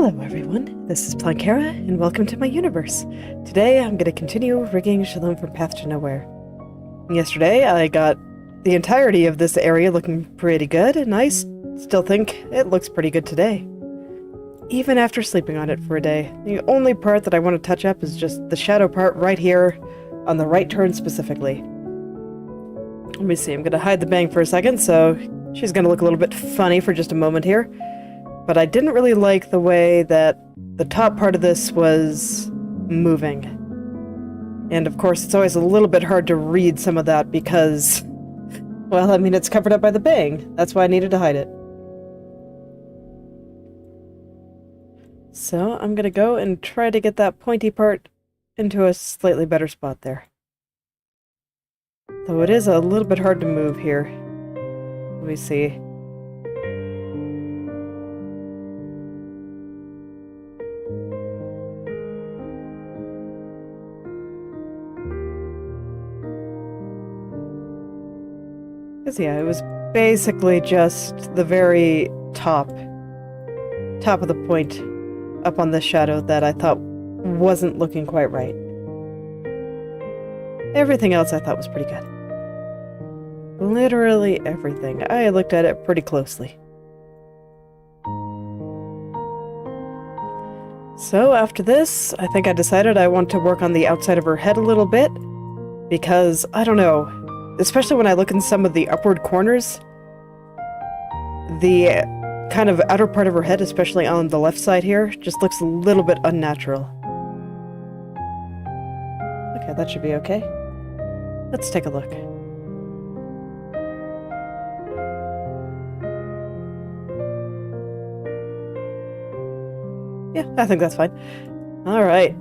Hello everyone, this is Plankera, and welcome to my universe. Today I'm going to continue rigging Shalom from Path to Nowhere. Yesterday I got the entirety of this area looking pretty good, and I still think it looks pretty good today. Even after sleeping on it for a day. The only part that I want to touch up is just the shadow part right here, on the right turn specifically. Let me see, I'm going to hide the bang for a second, so she's going to look a little bit funny for just a moment here. But I didn't really like the way that the top part of this was moving. And of course, it's always a little bit hard to read some of that because, well, I mean, it's covered up by the bang. That's why I needed to hide it. So I'm going to go and try to get that pointy part into a slightly better spot there. Though it is a little bit hard to move here. Let me see. Because yeah, it was basically just the very top of the point up on the shadow that I thought wasn't looking quite right. Everything else I thought was pretty good. Literally everything. I looked at it pretty closely. So after this, I think I decided I want to work on the outside of her head a little bit, because, I don't know, especially when I look in some of the upward corners, the kind of outer part of her head, especially on the left side here, just looks a little bit unnatural. Okay, that should be okay. Let's take a look. Yeah, I think that's fine. Alright.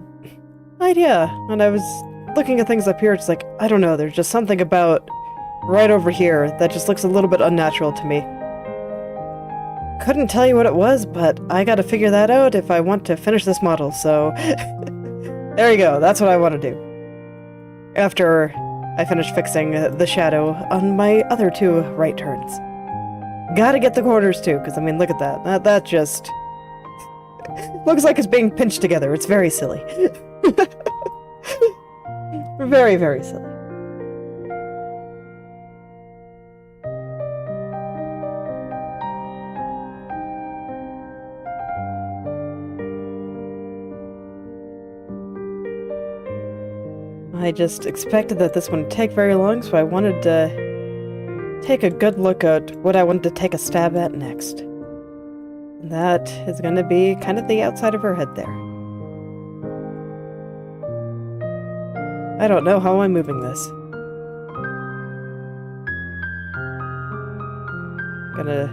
Yeah, when I was looking at things up here, it's like, I don't know, there's just something about right over here that just looks a little bit unnatural to me. Couldn't tell you what it was, but I gotta figure that out if I want to finish this model, so there you go, that's what I want to do. After I finish fixing the shadow on my other two right turns. Gotta get the corners too, because I mean, look at that. That just looks like it's being pinched together. It's very silly. Very, very silly. I just expected that this wouldn't take very long, so I wanted to take a good look at what I wanted to take a stab at next. And that is going to be kind of the outside of her head there. I don't know how I'm moving this. Gonna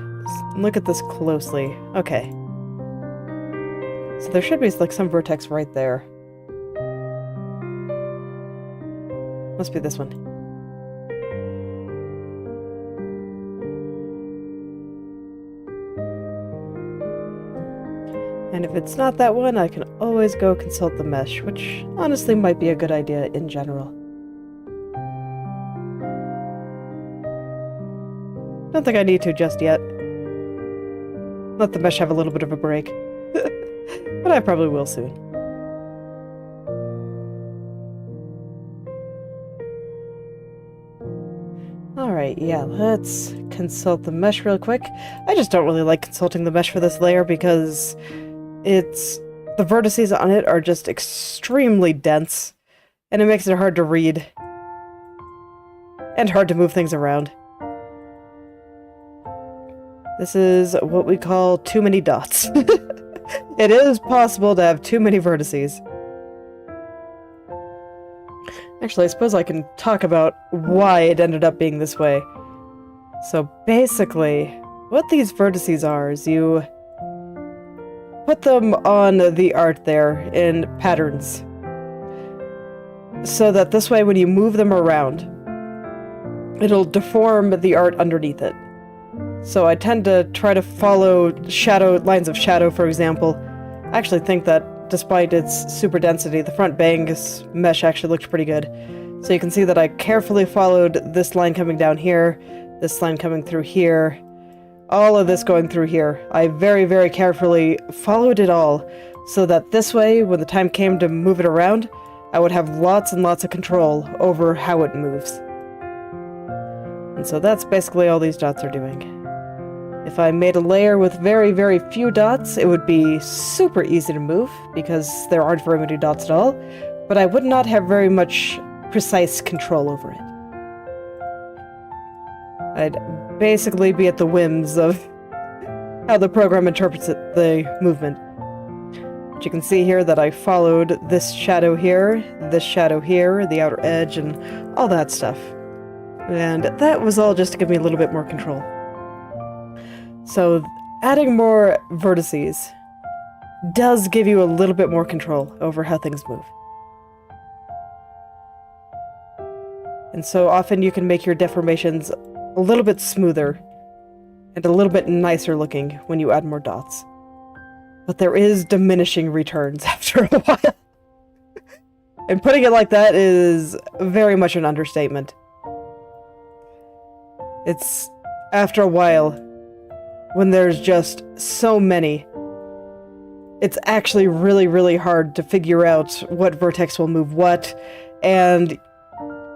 look at this closely. Okay. So there should be like some vertex right there. Must be this one. And if it's not that one, I can always go consult the mesh, which honestly might be a good idea in general. Don't think I need to just yet. Let the mesh have a little bit of a break. But I probably will soon. Alright, yeah, let's consult the mesh real quick. I just don't really like consulting the mesh for this layer because the vertices on it are just extremely dense, and it makes it hard to read, and hard to move things around. This is what we call too many dots. It is possible to have too many vertices. Actually, I suppose I can talk about why it ended up being this way. So basically, what these vertices are is you put them on the art there in patterns, so that this way when you move them around, it'll deform the art underneath it. So I tend to try to follow lines of shadow, for example. I actually think that despite its super density, the front bang's mesh actually looked pretty good. So you can see that I carefully followed this line coming down here, this line coming through here, all of this going through here. I very, very carefully followed it all, so that this way, when the time came to move it around, I would have lots and lots of control over how it moves. And so that's basically all these dots are doing. If I made a layer with very, very few dots, it would be super easy to move, because there aren't very many dots at all, but I would not have very much precise control over it. I'd basically be at the whims of how the program interprets the movement. But you can see here that I followed this shadow here, the outer edge, and all that stuff. And that was all just to give me a little bit more control. So adding more vertices does give you a little bit more control over how things move. And so often you can make your deformations a little bit smoother and a little bit nicer looking when you add more dots. But there is diminishing returns after a while. And putting it like that is very much an understatement. It's after a while, when there's just so many, it's actually really, really hard to figure out what vertex will move what, and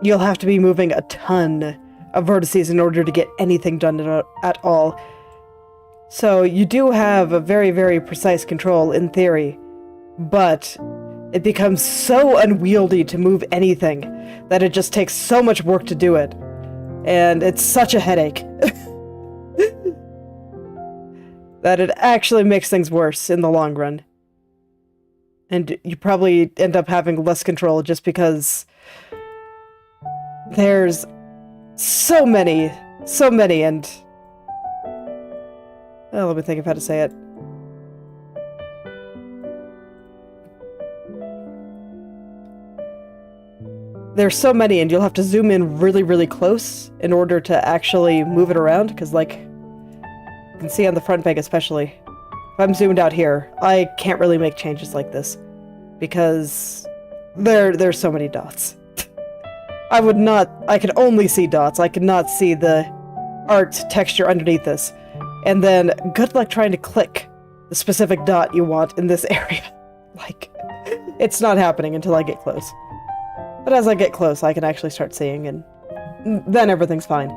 you'll have to be moving a ton of vertices in order to get anything done at all. So you do have a very, very precise control in theory, but it becomes so unwieldy to move anything that it just takes so much work to do it. And it's such a headache that it actually makes things worse in the long run. And you probably end up having less control just because there's so many, and... Oh, let me think of how to say it. There's so many, and you'll have to zoom in really, really close in order to actually move it around, because, like, you can see on the front peg especially, if I'm zoomed out here, I can't really make changes like this, because there's so many dots. I can only see dots. I could not see the art texture underneath this. And then, good luck trying to click the specific dot you want in this area. Like, it's not happening until I get close. But as I get close, I can actually start seeing, and then everything's fine.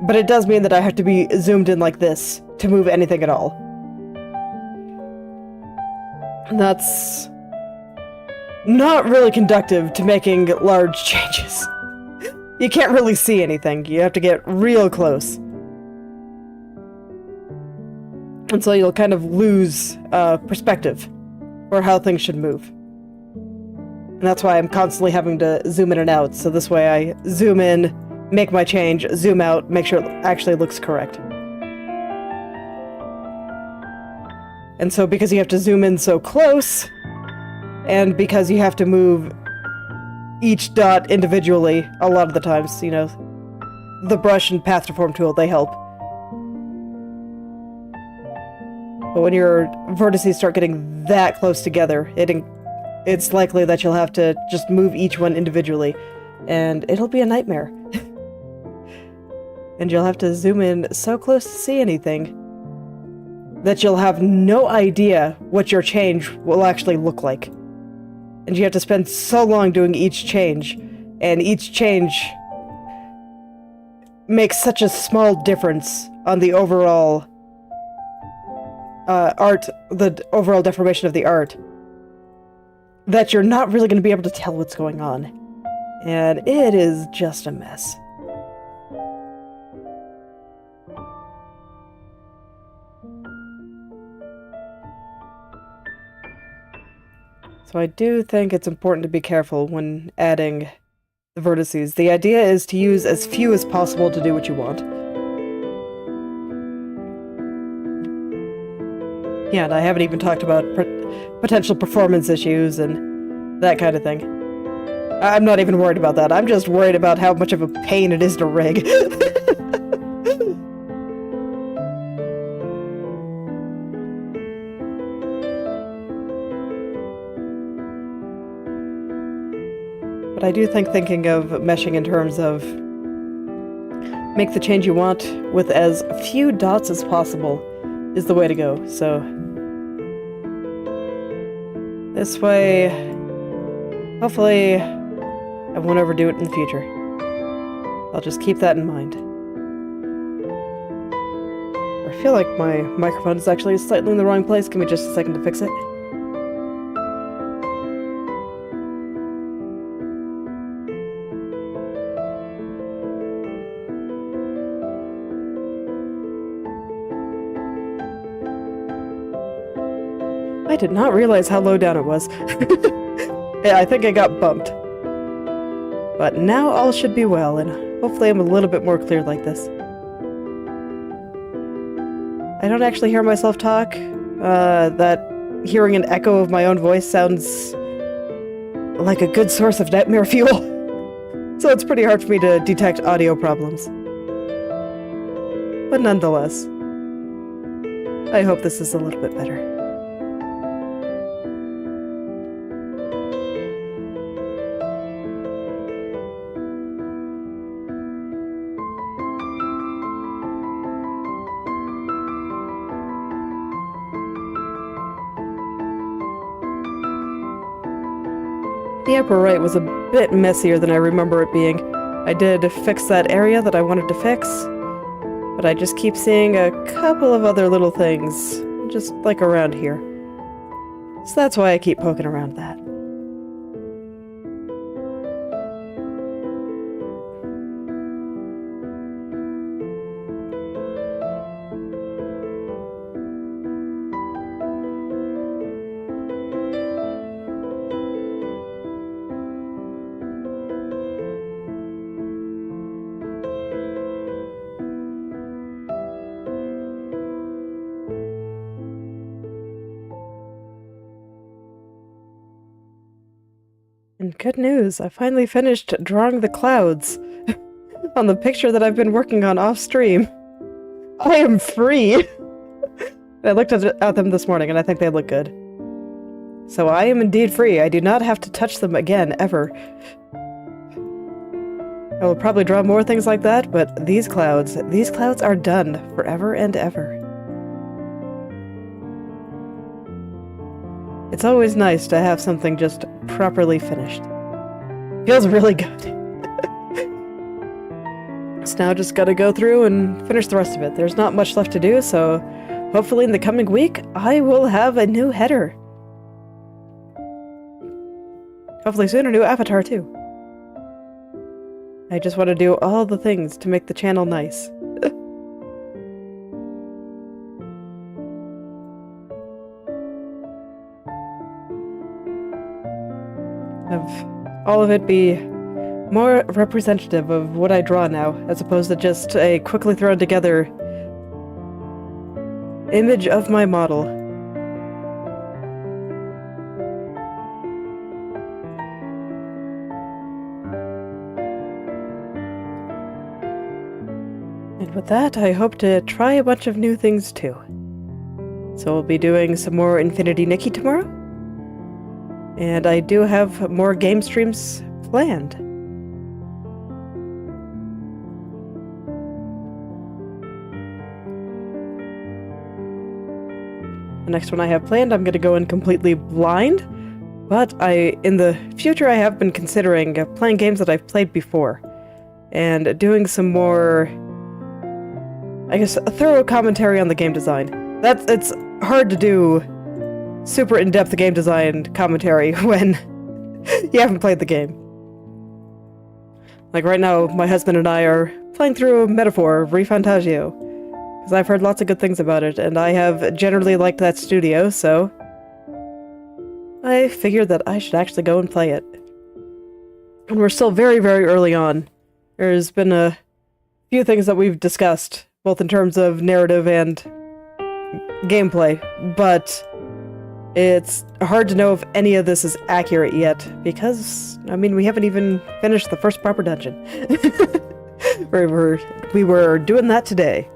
But it does mean that I have to be zoomed in like this to move anything at all. And that's not really conducive to making large changes. You can't really see anything. You have to get real close. And so you'll kind of lose perspective for how things should move. And that's why I'm constantly having to zoom in and out. So this way I zoom in, make my change, zoom out, make sure it actually looks correct. And so because you have to zoom in so close, and because you have to move each dot individually a lot of the times, you know, the brush and path deform tool, they help. But when your vertices start getting that close together, it's likely that you'll have to just move each one individually, and it'll be a nightmare. And you'll have to zoom in so close to see anything that you'll have no idea what your change will actually look like. And you have to spend so long doing each change, and each change makes such a small difference on the overall art, the overall deformation of the art, that you're not really going to be able to tell what's going on. And it is just a mess. So I do think it's important to be careful when adding the vertices. The idea is to use as few as possible to do what you want. Yeah, and I haven't even talked about potential performance issues and that kind of thing. I'm not even worried about that. I'm just worried about how much of a pain it is to rig. But I do think thinking of meshing in terms of make the change you want with as few dots as possible is the way to go. So this way, hopefully I won't overdo it in the future. I'll just keep that in mind. I feel like my microphone is actually slightly in the wrong place. Give me just a second to fix it. I did not realize how low down it was. Yeah, I think I got bumped. But now all should be well, and hopefully I'm a little bit more clear like this. I don't actually hear myself talk. That hearing an echo of my own voice sounds like a good source of nightmare fuel. So it's pretty hard for me to detect audio problems. But nonetheless, I hope this is a little bit better. The upper right was a bit messier than I remember it being. I did fix that area that I wanted to fix, but I just keep seeing a couple of other little things, just like around here. So that's why I keep poking around that. And good news, I finally finished drawing the clouds on the picture that I've been working on off-stream. I am free! I looked at them this morning and I think they look good. So I am indeed free. I do not have to touch them again, ever. I will probably draw more things like that, but these clouds are done forever and ever. It's always nice to have something just properly finished. Feels really good. So now just gotta go through and finish the rest of it. There's not much left to do, so hopefully in the coming week, I will have a new header. Hopefully soon a new avatar too. I just want to do all the things to make the channel nice. Have all of it be more representative of what I draw now, as opposed to just a quickly thrown together image of my model. And with that, I hope to try a bunch of new things too. So we'll be doing some more Infinity Nikki tomorrow. And I do have more game streams planned. The next one I have planned, I'm going to go in completely blind. But in the future, I have been considering playing games that I've played before. And doing some more, I guess, a thorough commentary on the game design. It's hard to do super in-depth game design commentary when you haven't played the game. Like right now, my husband and I are playing through Metaphor Refantagio, because I've heard lots of good things about it, and I have generally liked that studio, so I figured that I should actually go and play it. And we're still very, very early on. There's been a few things that we've discussed, both in terms of narrative and gameplay, but it's hard to know if any of this is accurate yet, because, I mean, we haven't even finished the first proper dungeon. We were doing that today.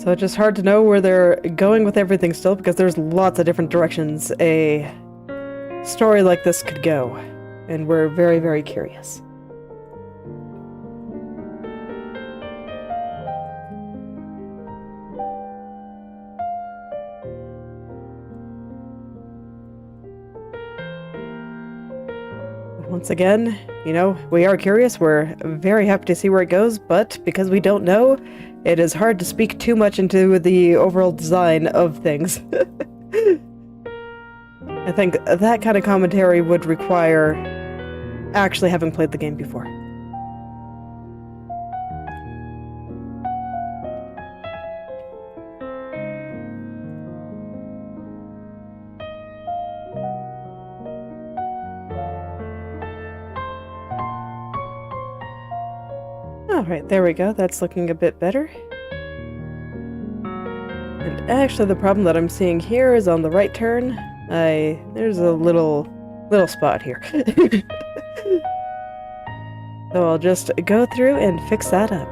So it's just hard to know where they're going with everything still, because there's lots of different directions a story like this could go. And we're very, very curious. Once again, you know, we are curious. We're very happy to see where it goes, but because we don't know, it is hard to speak too much into the overall design of things. I think that kind of commentary would require actually having played the game before. Alright, there we go. That's looking a bit better. And actually the problem that I'm seeing here is on the right turn. There's a little spot here. So I'll just go through and fix that up.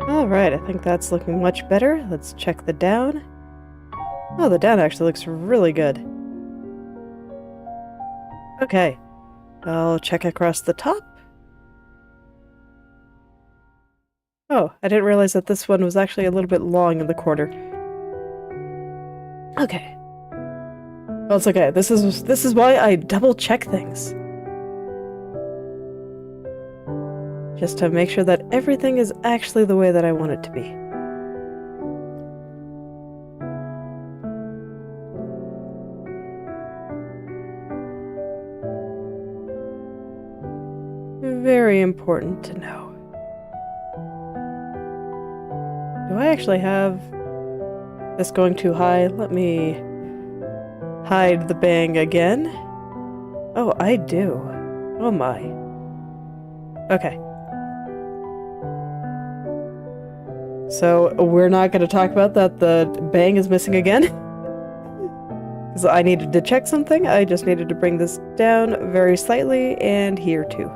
Alright, I think that's looking much better. Let's check the down. Oh, the down actually looks really good. Okay, I'll check across the top. Oh, I didn't realize that this one was actually a little bit long in the corner. Okay. Well, it's okay. This is why I double check things. Just to make sure that everything is actually the way that I want it to be. Very important to know. Do I actually have this going too high? Let me hide the bang again. Oh, I do. Oh my. Okay. So we're not going to talk about that the bang is missing again. Because I needed to check something. I just needed to bring this down very slightly, and here too.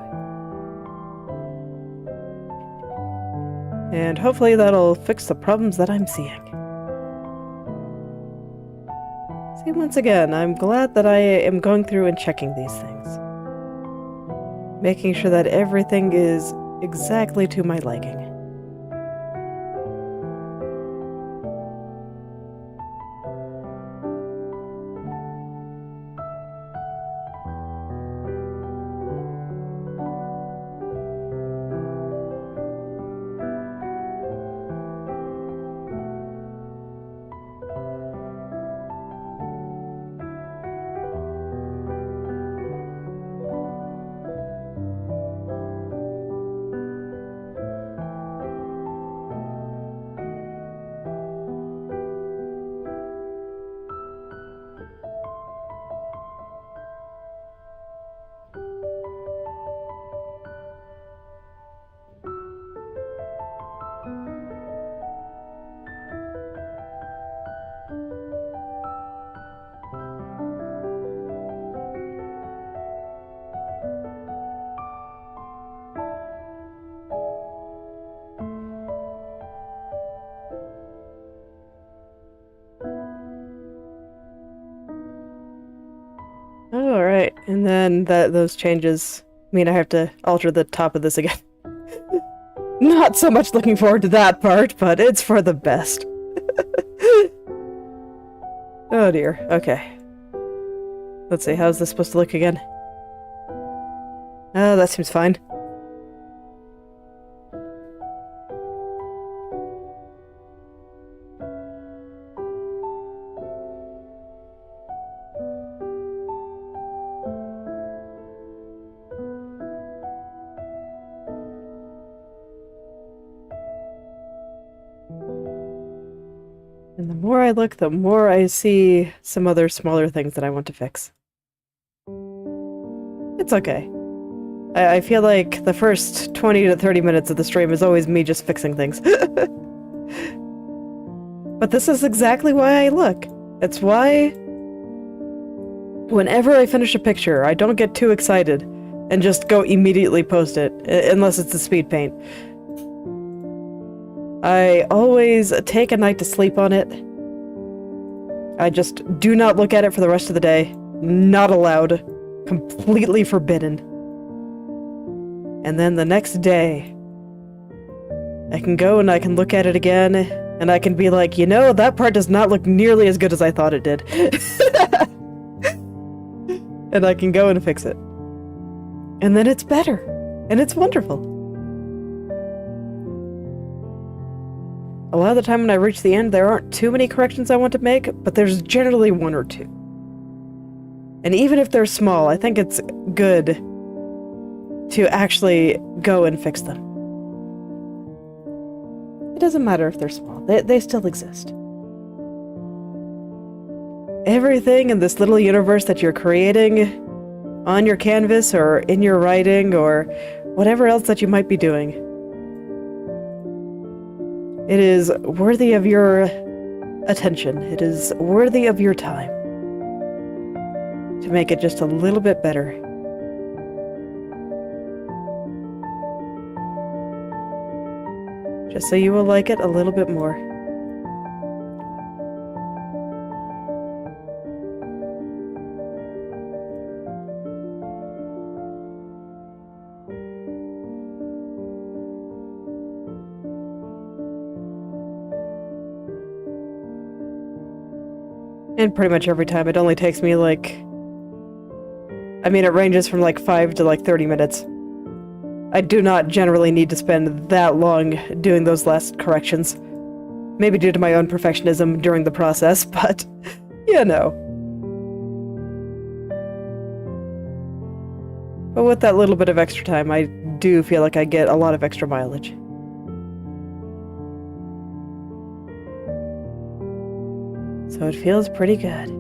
And hopefully that'll fix the problems that I'm seeing. See, once again, I'm glad that I am going through and checking these things. Making sure that everything is exactly to my liking. Alright, and then those changes mean I have to alter the top of this again. Not so much looking forward to that part, but it's for the best. Oh dear, okay. Let's see, how's this supposed to look again? Oh, that seems fine. And the more I look, the more I see some other smaller things that I want to fix. It's okay. I feel like the first 20 to 30 minutes of the stream is always me just fixing things. But this is exactly why I look. It's why whenever I finish a picture, I don't get too excited and just go immediately post it, unless it's a speed paint. I always take a night to sleep on it. I just do not look at it for the rest of the day. Not allowed. Completely forbidden. And then the next day, I can go and I can look at it again, and I can be like, you know, that part does not look nearly as good as I thought it did. And I can go and fix it. And then it's better. And it's wonderful. A lot of the time when I reach the end, there aren't too many corrections I want to make, but there's generally one or two. And even if they're small, I think it's good to actually go and fix them. It doesn't matter if they're small. They still exist. Everything in this little universe that you're creating on your canvas or in your writing or whatever else that you might be doing, it is worthy of your attention. It is worthy of your time to make it just a little bit better. Just so you will like it a little bit more. And pretty much every time, it only takes me like... I mean, it ranges from like 5 to like 30 minutes. I do not generally need to spend that long doing those last corrections. Maybe due to my own perfectionism during the process, but, you know. But with that little bit of extra time, I do feel like I get a lot of extra mileage. So it feels pretty good.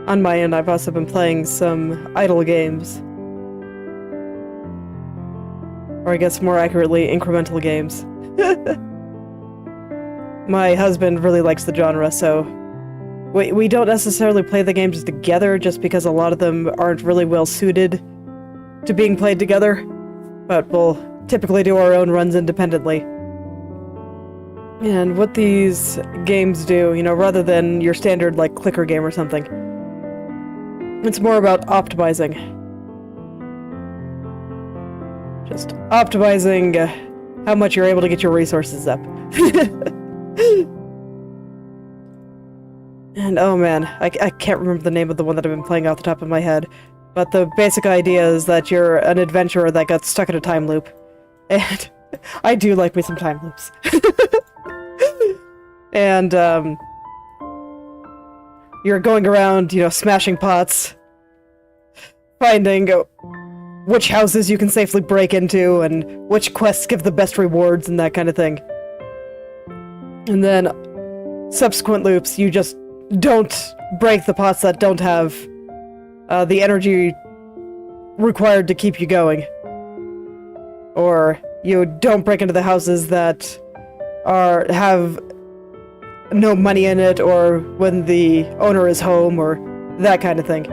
On my end, I've also been playing some idle games. Or I guess more accurately, incremental games. My husband really likes the genre, so we don't necessarily play the games together just because a lot of them aren't really well suited to being played together, but we'll typically do our own runs independently. And what these games do, you know, rather than your standard like clicker game or something, it's more about optimizing. Just optimizing how much you're able to get your resources up. And oh man, I can't remember the name of the one that I've been playing off the top of my head, but the basic idea is that you're an adventurer that got stuck in a time loop. And I do like me some time loops. And you're going around, you know, smashing pots, finding which houses you can safely break into, and which quests give the best rewards, and that kind of thing. And then, subsequent loops, you just don't break the pots that don't have the energy required to keep you going. Or you don't break into the houses that have no money in it, or when the owner is home, or that kind of thing.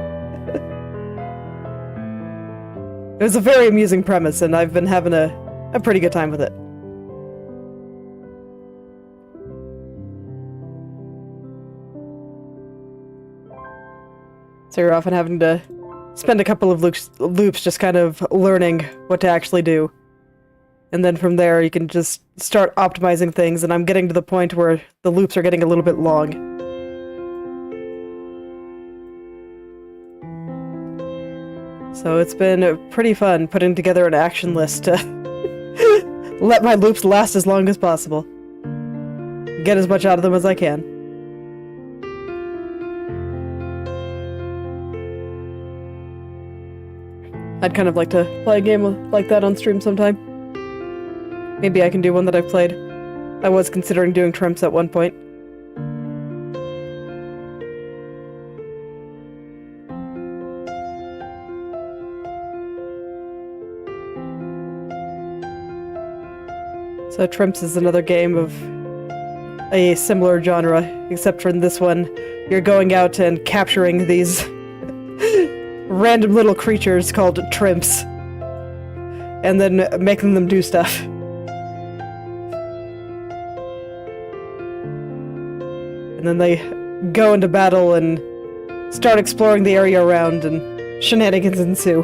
It was a very amusing premise, and I've been having a pretty good time with it. So you're often having to spend a couple of loops just kind of learning what to actually do. And then from there, you can just start optimizing things, and I'm getting to the point where the loops are getting a little bit long. So it's been pretty fun putting together an action list to let my loops last as long as possible. Get as much out of them as I can. I'd kind of like to play a game like that on stream sometime. Maybe I can do one that I've played. I was considering doing Trimps at one point. So Trimps is another game of a similar genre, except for in this one, you're going out and capturing these random little creatures called Trimps, and then making them do stuff. And then they go into battle and start exploring the area around, and shenanigans ensue.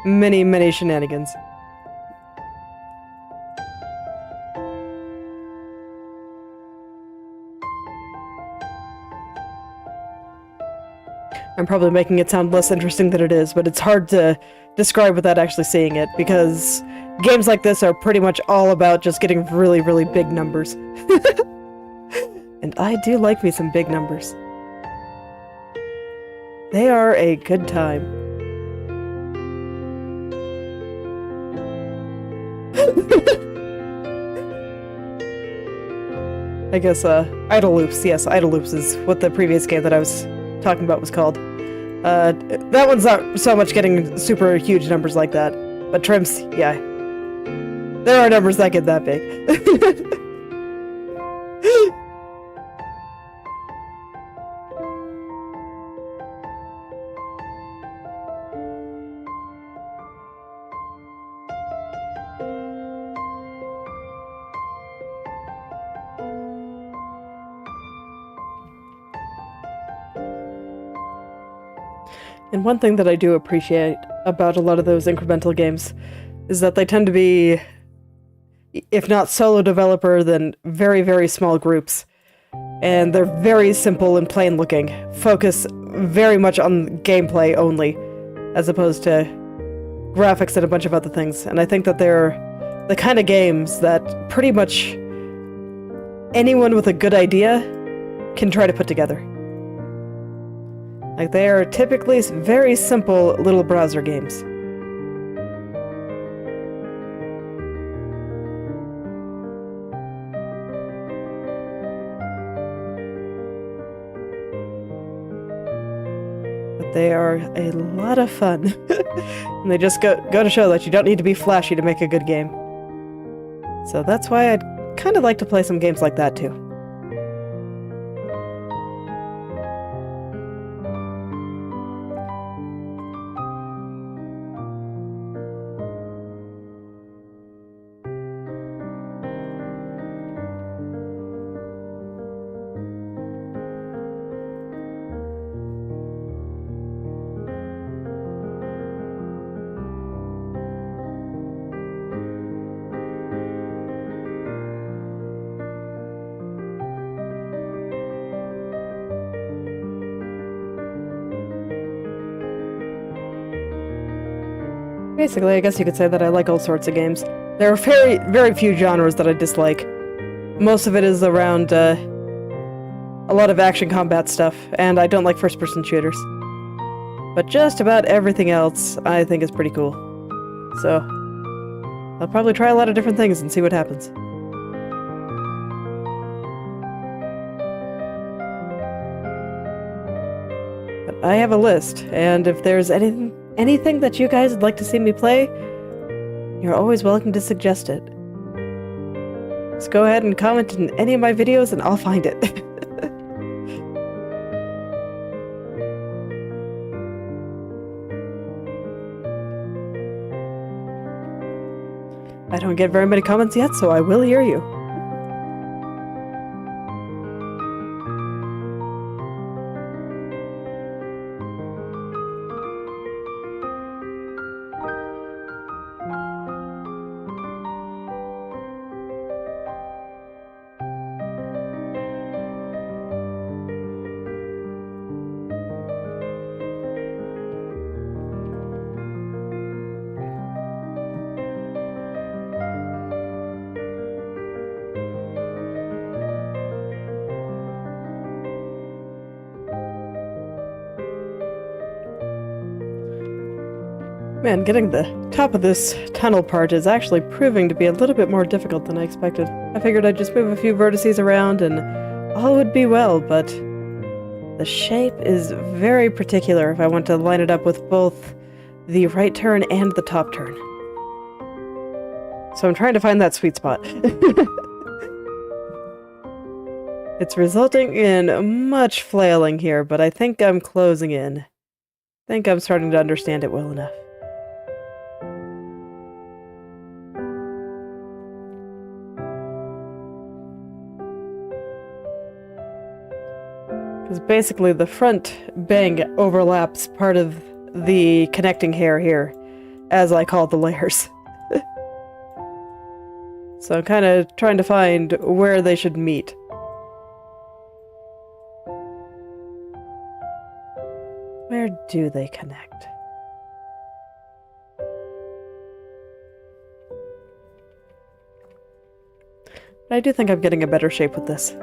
Many, many shenanigans. I'm probably making it sound less interesting than it is, but it's hard to describe without actually seeing it, because games like this are pretty much all about just getting really, really big numbers. And I do like me some big numbers. They are a good time. I guess, idle loops. Yes, idle loops is what the previous game that I was talking about was called. That one's not so much getting super huge numbers like that, but Trimps, yeah. There are numbers that get that big. And one thing that I do appreciate about a lot of those incremental games is that they tend to be, if not solo developer, then very, very small groups. And they're very simple and plain looking, focus very much on gameplay only, as opposed to graphics and a bunch of other things. And I think that they're the kind of games that pretty much anyone with a good idea can try to put together. Like, they are typically very simple little browser games. But they are a lot of fun. And they just go to show that you don't need to be flashy to make a good game. So that's why I'd kind of like to play some games like that too. Basically, I guess you could say that I like all sorts of games. There are very, very few genres that I dislike. Most of it is around, a lot of action combat stuff, and I don't like first-person shooters. But just about everything else I think is pretty cool. So, I'll probably try a lot of different things and see what happens. But I have a list, and if there's anything that you guys would like to see me play, you're always welcome to suggest it. Just go ahead and comment in any of my videos and I'll find it. I don't get very many comments yet, so I will hear you. Man, getting the top of this tunnel part is actually proving to be a little bit more difficult than I expected. I figured I'd just move a few vertices around and all would be well, but the shape is very particular if I want to line it up with both the right turn and the top turn. So I'm trying to find that sweet spot. It's resulting in much flailing here, but I think I'm closing in. I think I'm starting to understand it well enough. Because basically the front bang overlaps part of the connecting hair here, as I call the layers. So I'm kind of trying to find where they should meet. Where do they connect? I do think I'm getting a better shape with this.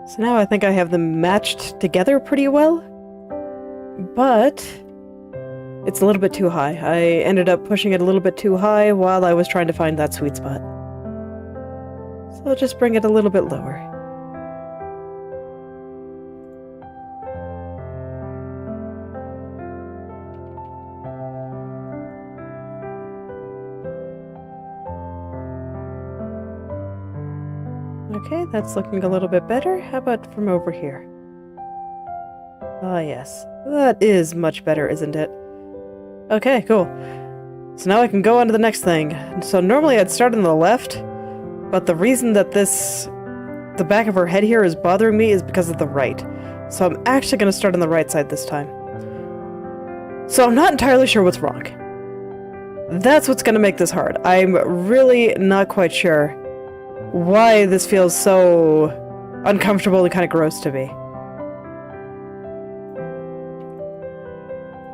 So now I think I have them matched together pretty well, but it's a little bit too high. I ended up pushing it a little bit too high while I was trying to find that sweet spot. So I'll just bring it a little bit lower. Okay, that's looking a little bit better. How about from over here? Ah, yes. That is much better, isn't it? Okay, cool. So now I can go on to the next thing. So normally I'd start on the left, but the reason that the back of her head here is bothering me is because of the right. So I'm actually going to start on the right side this time. So I'm not entirely sure what's wrong. That's what's going to make this hard. I'm really not quite sure why this feels so uncomfortable and kind of gross to me.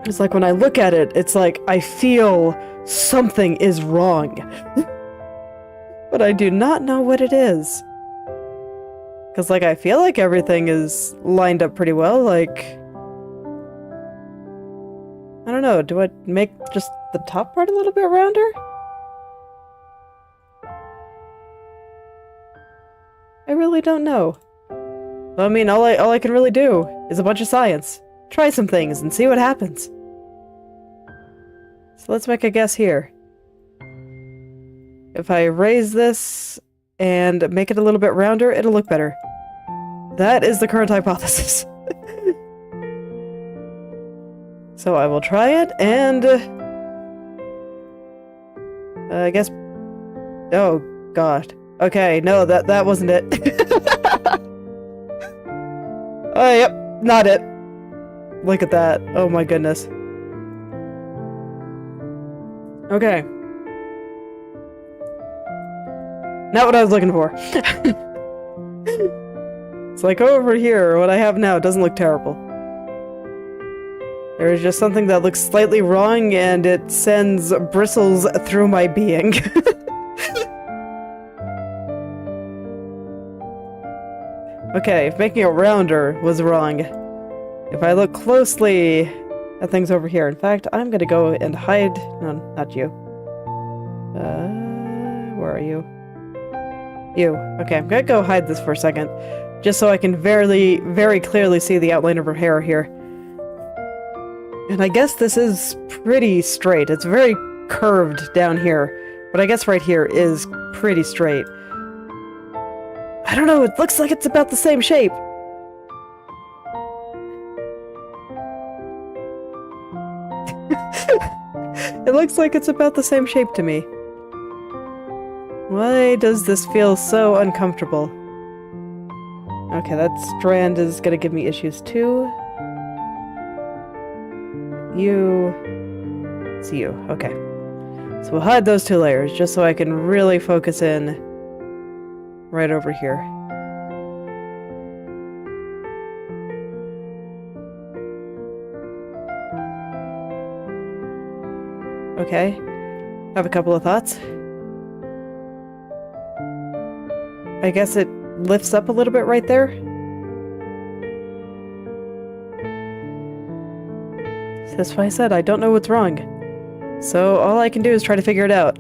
It's like when I look at it, it's like I feel something is wrong. But I do not know what it is. Because, like, I feel like everything is lined up pretty well, like... I don't know, do I make just the top part a little bit rounder? I really don't know. I mean, all I can really do is a bunch of science. Try some things and see what happens. So let's make a guess here. If I raise this and make it a little bit rounder, it'll look better. That is the current hypothesis. So I will try it, and... I guess... Oh, God. Okay, no, that wasn't it. Oh, yep, not it. Look at that. Oh my goodness. Okay. Not what I was looking for. It's like over here, what I have now doesn't look terrible. There is just something that looks slightly wrong, and it sends bristles through my being. Okay, if making it rounder was wrong. If I look closely at things over here. In fact, I'm gonna go and hide... No, not you. Where are you? You. Okay, I'm gonna go hide this for a second. Just so I can very clearly see the outline of her hair here. And I guess this is pretty straight. It's very curved down here. But I guess right here is pretty straight. I don't know, it looks like it's about the same shape. It looks like it's about the same shape to me. Why does this feel so uncomfortable? Okay, that strand is gonna give me issues too. It's you. Okay. So we'll hide those two layers just so I can really focus in right over here. Okay. I have a couple of thoughts. I guess it lifts up a little bit right there. That's why I said I don't know what's wrong. So all I can do is try to figure it out.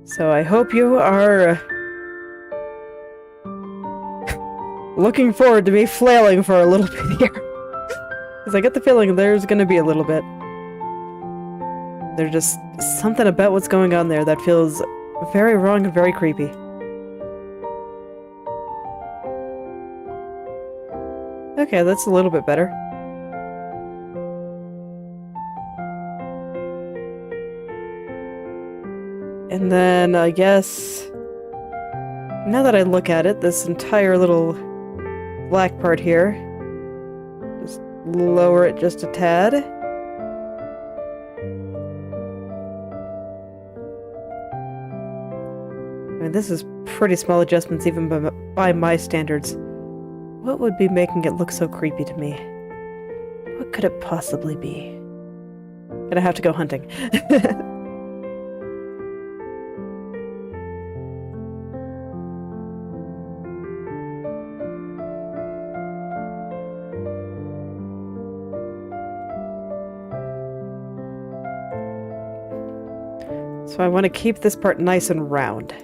So I hope you are looking forward to me flailing for a little bit here. Because I get the feeling there's going to be a little bit. There's just something about what's going on there that feels very wrong and very creepy. Okay, that's a little bit better. And then, I guess, now that I look at it, this entire little black part here, just lower it just a tad. I mean, this is pretty small adjustments even by my standards. What would be making it look so creepy to me? What could it possibly be? Gonna have to go hunting. So I want to keep this part nice and round.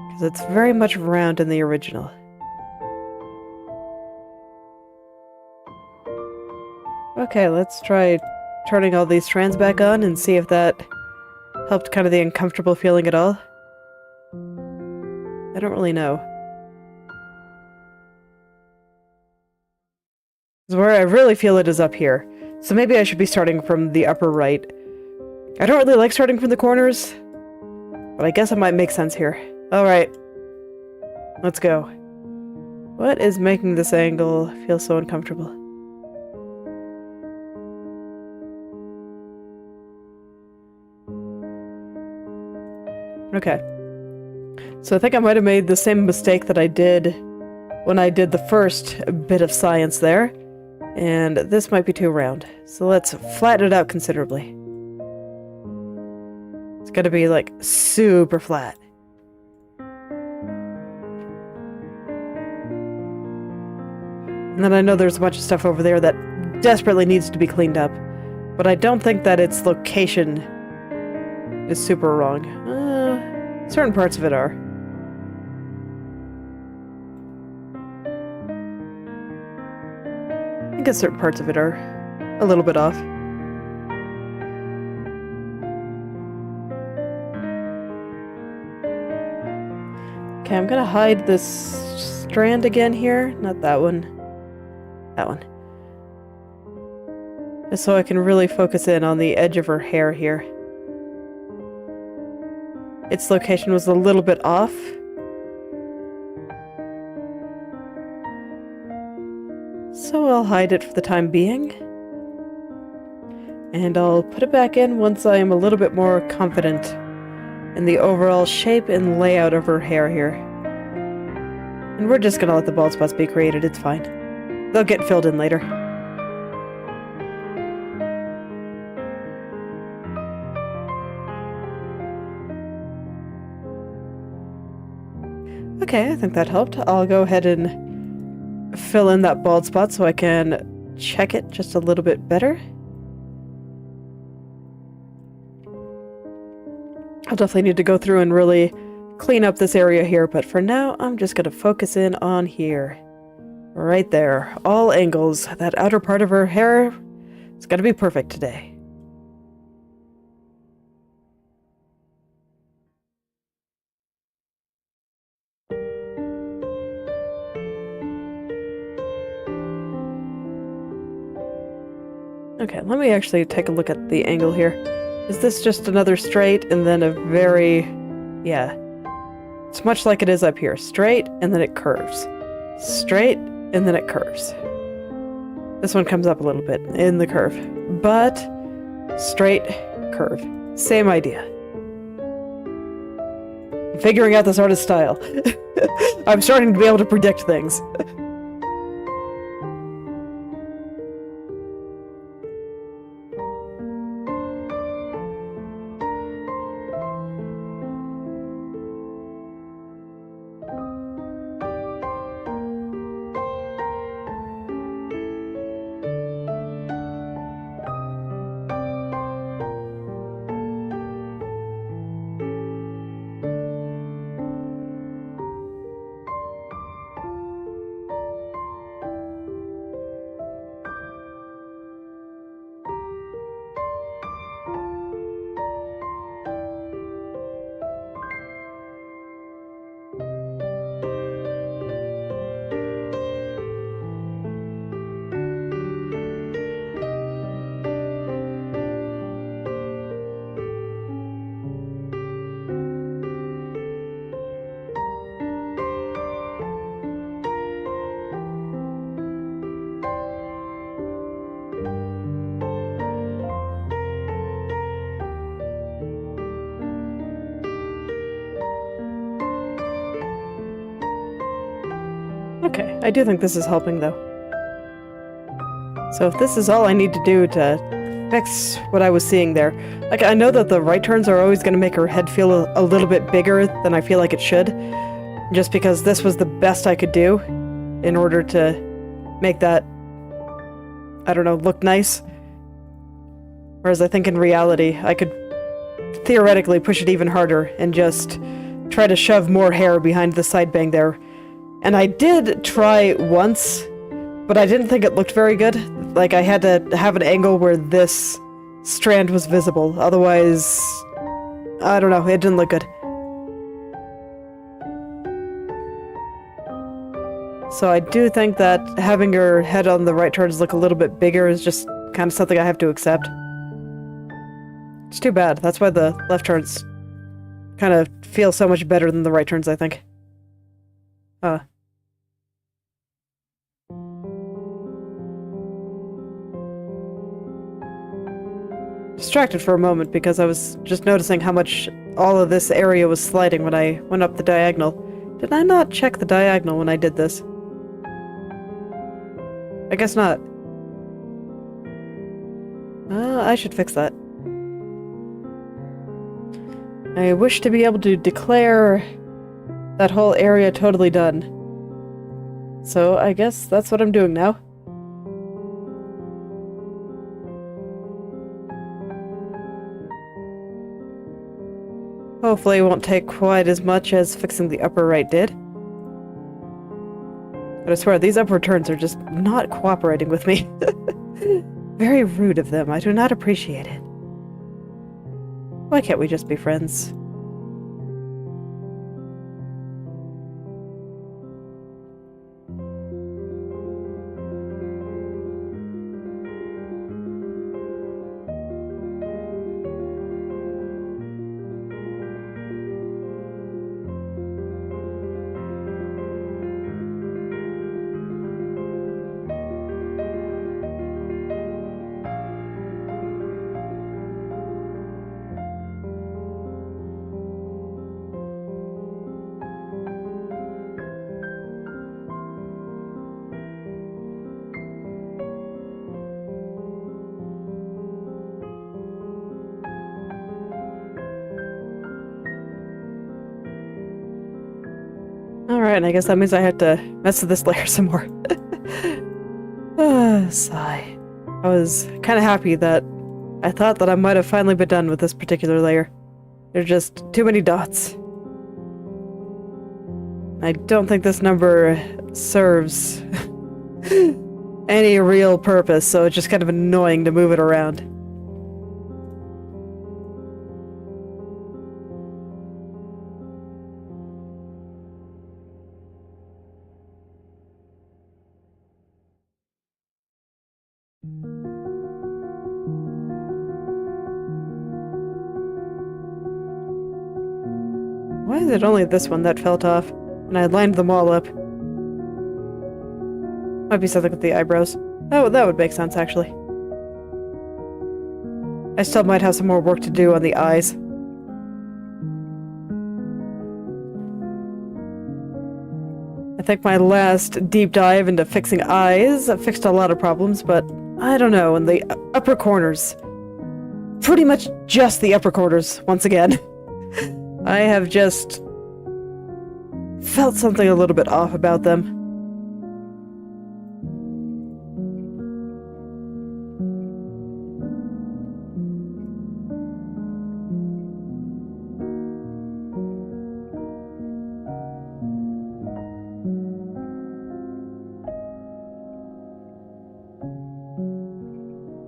Because it's very much round in the original. Okay, let's try turning all these strands back on and see if that helped kind of the uncomfortable feeling at all. I don't really know. Where I really feel it is up here. So maybe I should be starting from the upper right. I don't really like starting from the corners, but I guess it might make sense here. Alright. Let's go. What is making this angle feel so uncomfortable? Okay. So I think I might have made the same mistake that I did when I did the first bit of science there. And this might be too round. So let's flatten it out considerably. It's gotta be, like, super flat. And then I know there's a bunch of stuff over there that desperately needs to be cleaned up. But I don't think that its location is super wrong. Certain parts of it are. I guess certain parts of it are a little bit off. Okay, I'm gonna hide this strand again here. Not that one. That one. Just so I can really focus in on the edge of her hair here. Its location was a little bit off. So I'll hide it for the time being. And I'll put it back in once I am a little bit more confident in the overall shape and layout of her hair here. And we're just gonna let the bald spots be created, it's fine. They'll get filled in later. Okay, I think that helped. I'll go ahead and fill in that bald spot so I can check it just a little bit better. I'll definitely need to go through and really clean up this area here, but for now, I'm just going to focus in on here. Right there. All angles. That outer part of her hair is going to be perfect today. Okay, let me actually take a look at the angle here. Is this just another straight and then a very... yeah. It's much like it is up here. Straight and then it curves. Straight and then it curves. This one comes up a little bit in the curve. But straight, curve. Same idea. I'm figuring out this artist's style. I'm starting to be able to predict things. Okay, I do think this is helping, though. So if this is all I need to do to fix what I was seeing there... Like, I know that the right turns are always going to make her head feel a little bit bigger than I feel like it should. Just because this was the best I could do in order to make that, I don't know, look nice. Whereas I think in reality, I could theoretically push it even harder and just try to shove more hair behind the side bang there. And I did try once, but I didn't think it looked very good. Like, I had to have an angle where this strand was visible. Otherwise, I don't know, it didn't look good. So I do think that having her head on the right turns look a little bit bigger is just kind of something I have to accept. It's too bad. That's why the left turns kind of feel so much better than the right turns, I think. Distracted for a moment because I was just noticing how much all of this area was sliding when I went up the diagonal. Did I not check the diagonal when I did this? I guess not. I should fix that. I wish to be able to declare that whole area totally done. So I guess that's what I'm doing now. Hopefully it won't take quite as much as fixing the upper right did. But I swear, these upward turns are just not cooperating with me. Very rude of them. I do not appreciate it. Why can't we just be friends? Alright, I guess that means I have to mess with this layer some more. Sigh. I was kind of happy that I thought that I might have finally been done with this particular layer. There's just too many dots. I don't think this number serves any real purpose, so it's just kind of annoying to move it around. Why is it only this one that felt off? And I lined them all up. Might be something with the eyebrows. Oh, that would make sense, actually. I still might have some more work to do on the eyes. I think my last deep dive into fixing eyes fixed a lot of problems, but I don't know, in the upper corners. Pretty much just the upper corners, once again. I have just felt something a little bit off about them.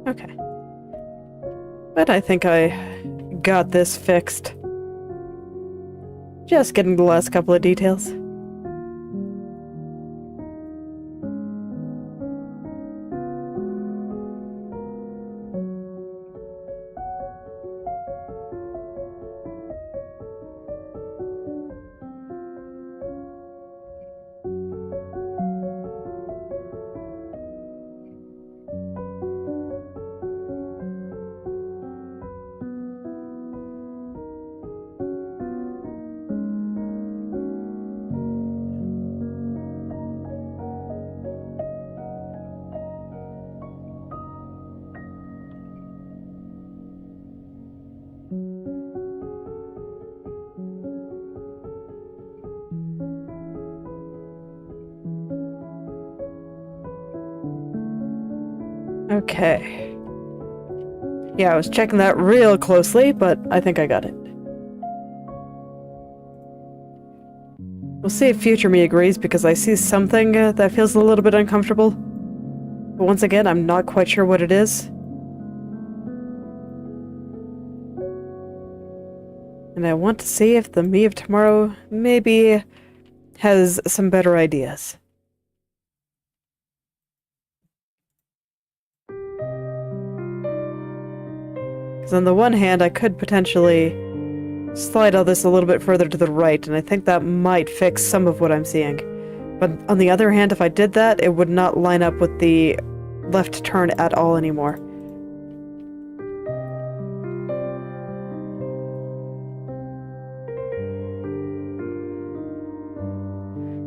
Okay. But I think I got this fixed. Just getting the last couple of details. Okay. Yeah, I was checking that real closely, but I think I got it. We'll see if future me agrees, because I see something that feels a little bit uncomfortable. But once again, I'm not quite sure what it is. And I want to see if the me of tomorrow maybe has some better ideas. Because on the one hand, I could potentially slide all this a little bit further to the right, and I think that might fix some of what I'm seeing. But on the other hand, if I did that, it would not line up with the left turn at all anymore.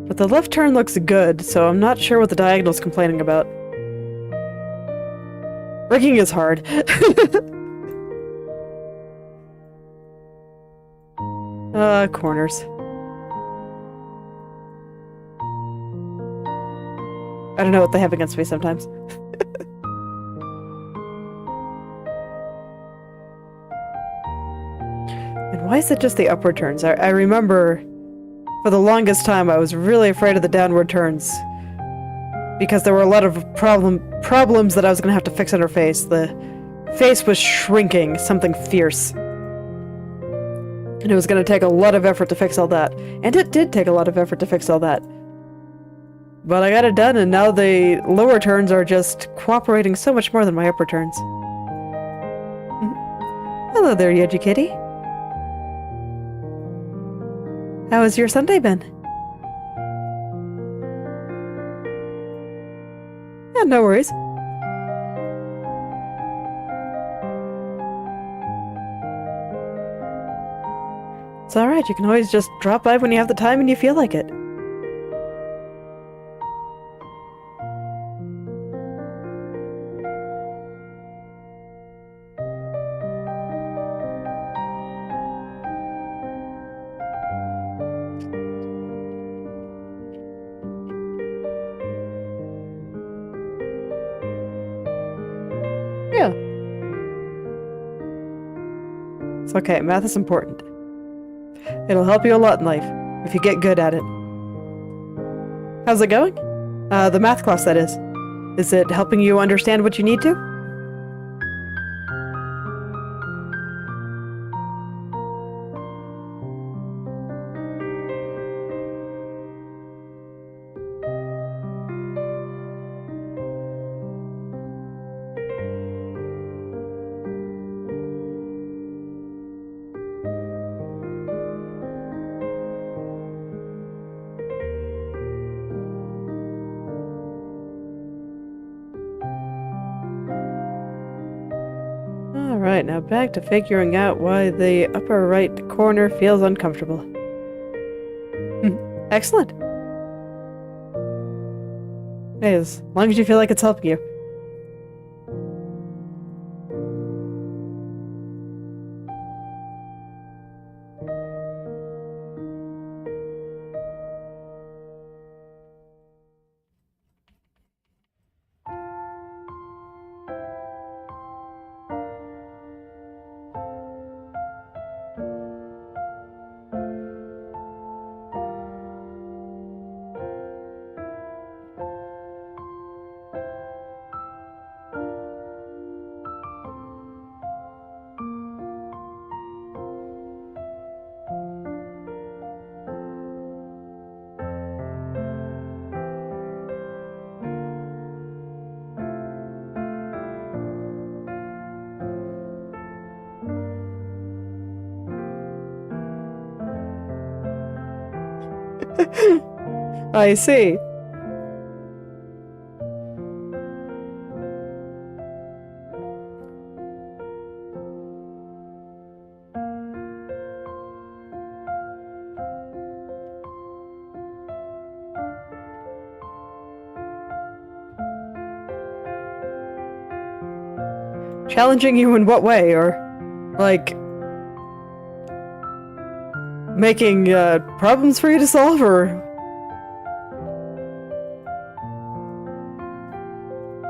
But the left turn looks good, so I'm not sure what the diagonal's complaining about. Rigging is hard. Corners. I don't know what they have against me sometimes. And why is it just the upward turns? I remember for the longest time I was really afraid of the downward turns. Because there were a lot of problems that I was going to have to fix on her face. The face was shrinking, something fierce. And it was going to take a lot of effort to fix all that. And it did take a lot of effort to fix all that. But I got it done, and now the lower turns are just cooperating so much more than my upper turns. Hello there, Yoji Kitty. How has your Sunday been? Yeah, no worries. It's alright, you can always just drop by when you have the time and you feel like it. It's okay, math is important. It'll help you a lot in life, if you get good at it. How's it going? The math class, that is. Is it helping you understand what you need to? Alright, now back to figuring out why the upper right corner feels uncomfortable. Excellent. Hey, as long as you feel like it's helping you. I see. Challenging you in what way? Or, like, making problems for you to solve, or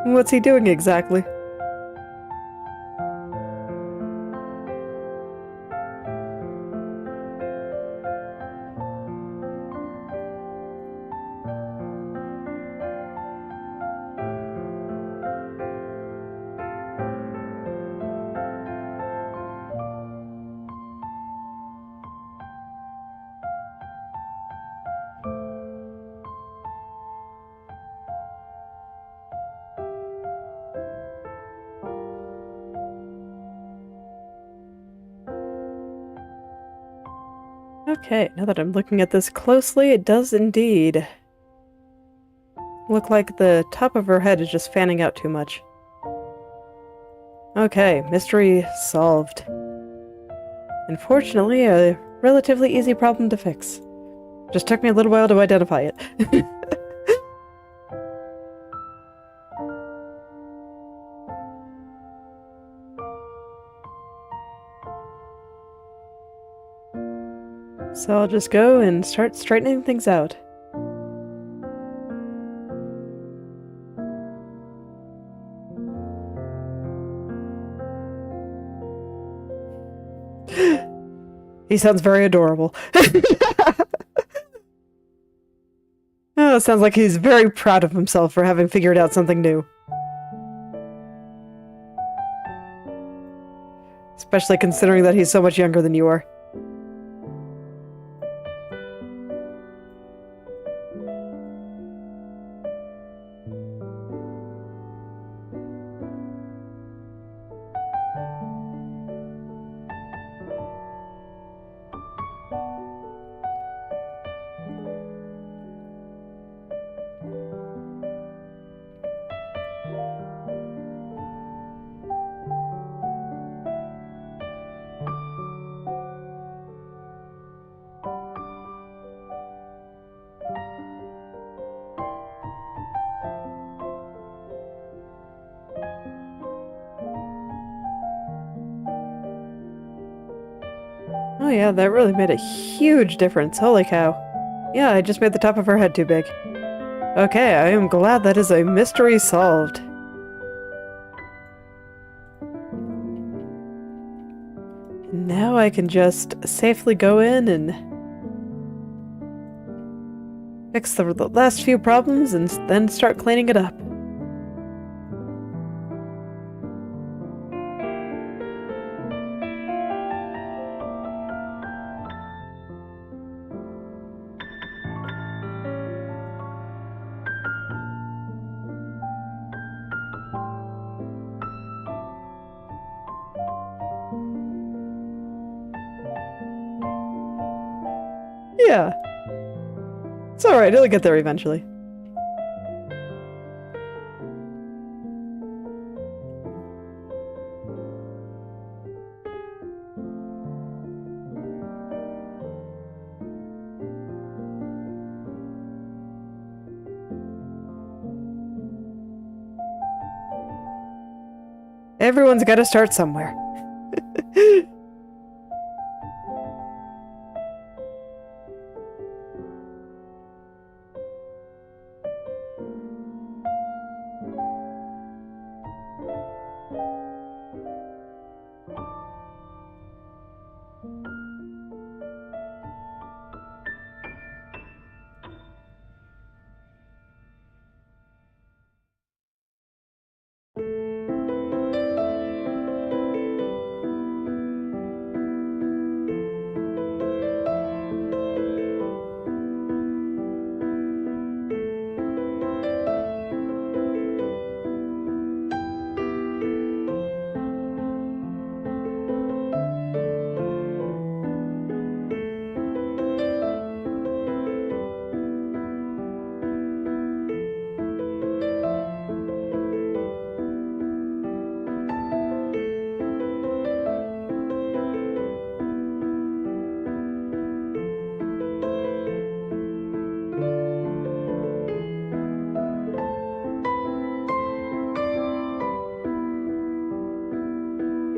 what's he doing exactly? Okay, now that I'm looking at this closely, it does indeed look like the top of her head is just fanning out too much. Okay, mystery solved. Unfortunately, a relatively easy problem to fix. Just took me a little while to identify it. So I'll just go and start straightening things out. He sounds very adorable. Oh, it sounds like he's very proud of himself for having figured out something new. Especially considering that he's so much younger than you are. Oh yeah, that really made a huge difference. Holy cow. Yeah, I just made the top of her head too big. Okay, I am glad that is a mystery solved. And now now I can just safely go in and fix the last few problems and then start cleaning it up. Yeah. It's alright, it'll get there eventually. Everyone's gotta start somewhere.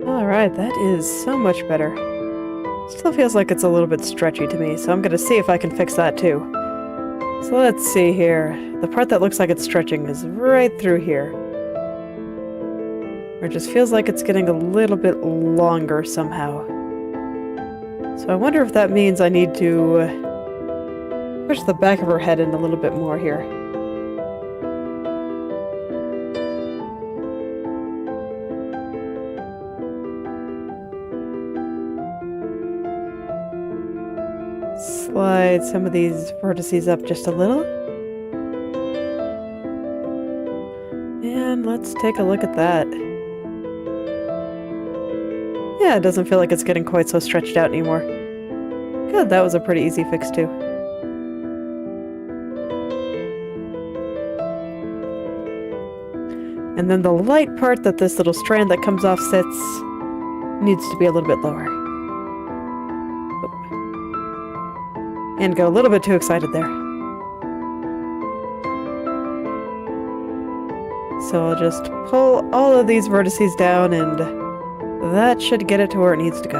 Alright, that is so much better. Still feels like it's a little bit stretchy to me, so I'm gonna see if I can fix that too. So let's see here. The part that looks like it's stretching is right through here. Or it just feels like it's getting a little bit longer somehow. So I wonder if that means I need to push the back of her head in a little bit more here. Slide some of these vertices up just a little. And let's take a look at that. Yeah, it doesn't feel like it's getting quite so stretched out anymore. Good, that was a pretty easy fix too. And then the light part that this little strand that comes off sits needs to be a little bit lower. And got a little bit too excited there. So I'll just pull all of these vertices down and that should get it to where it needs to go.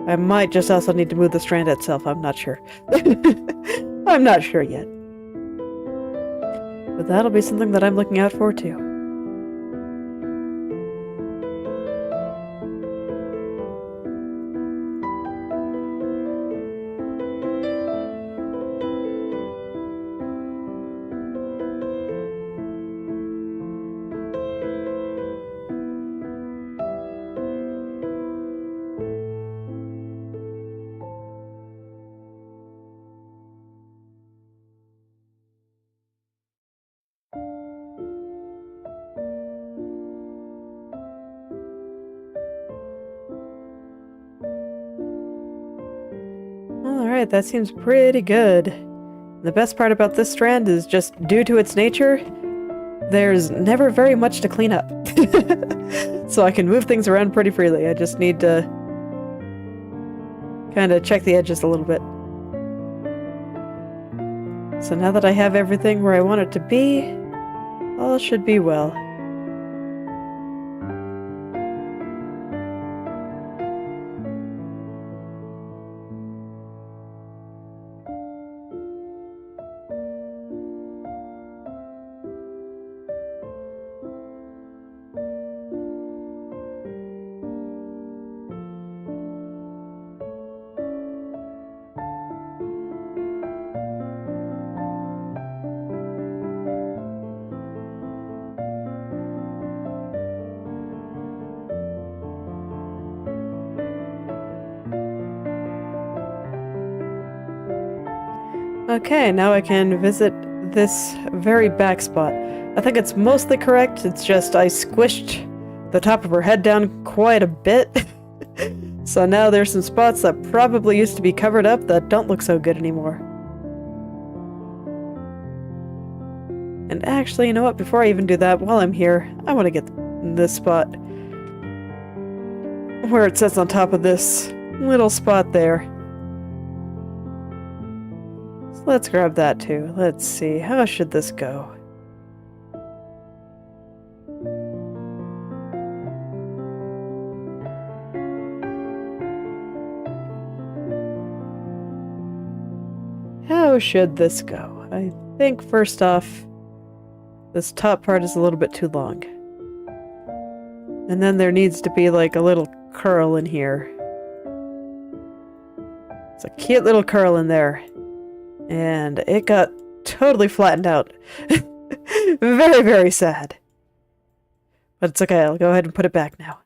I might just also need to move the strand itself, I'm not sure. I'm not sure yet. But that'll be something that I'm looking out for too. Alright, that seems pretty good. The best part about this strand is just due to its nature, there's never very much to clean up. So I can move things around pretty freely. I just need to kind of check the edges a little bit. So now that I have everything where I want it to be, all should be well. Okay, now I can visit this very back spot. I think it's mostly correct, it's just I squished the top of her head down quite a bit. So now there's some spots that probably used to be covered up that don't look so good anymore. And actually, you know what, before I even do that, while I'm here, I want to get this spot where it sits on top of this little spot there. So let's grab that too. Let's see, how should this go? How should this go? I think first off, this top part is a little bit too long. And then there needs to be like a little curl in here. It's a cute little curl in there. And it got totally flattened out. Very, very sad. But it's okay, I'll go ahead and put it back now.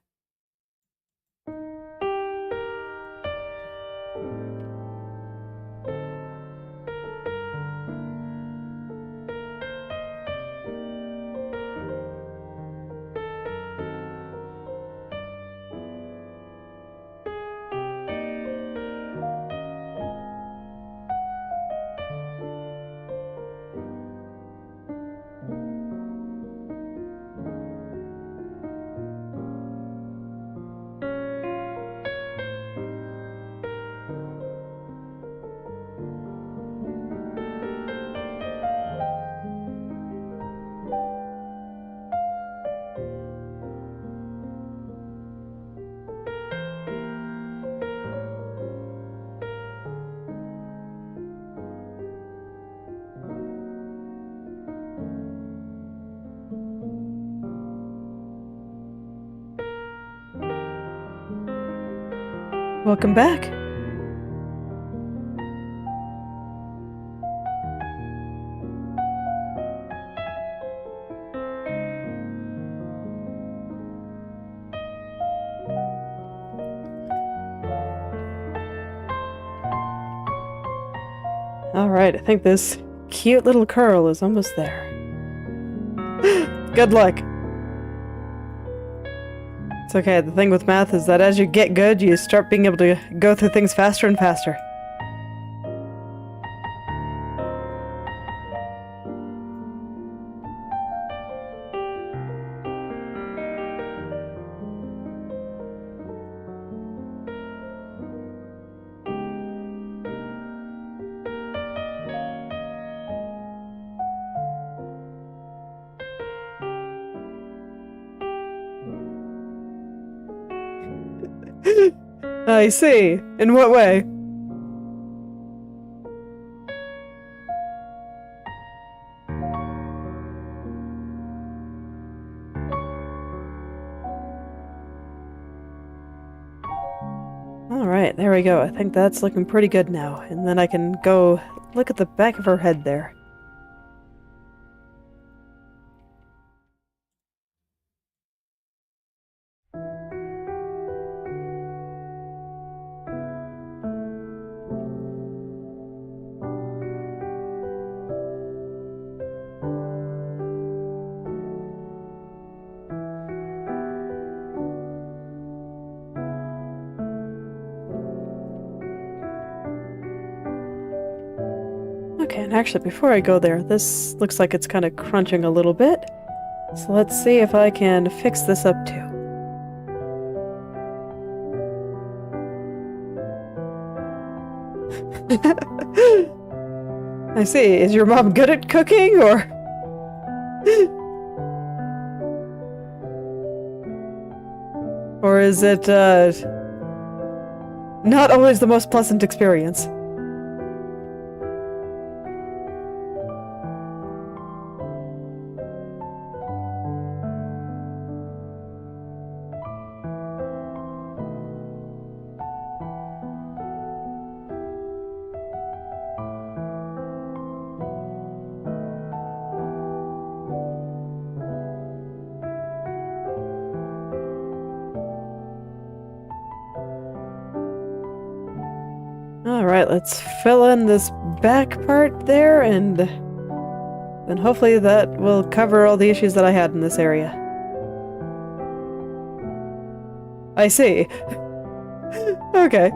Welcome back. Alright, I think this cute little curl is almost there. Good luck. It's okay, the thing with math is that as you get good, you start being able to go through things faster and faster. I see. In what way? Alright, there we go. I think that's looking pretty good now. And then I can go look at the back of her head there. Okay, and actually before I go there, this looks like it's kind of crunching a little bit. So let's see if I can fix this up too. I see. Is your mom good at cooking, or? Or is it, not always the most pleasant experience? Alright, let's fill in this back part there, and then hopefully that will cover all the issues that I had in this area. I see. Okay.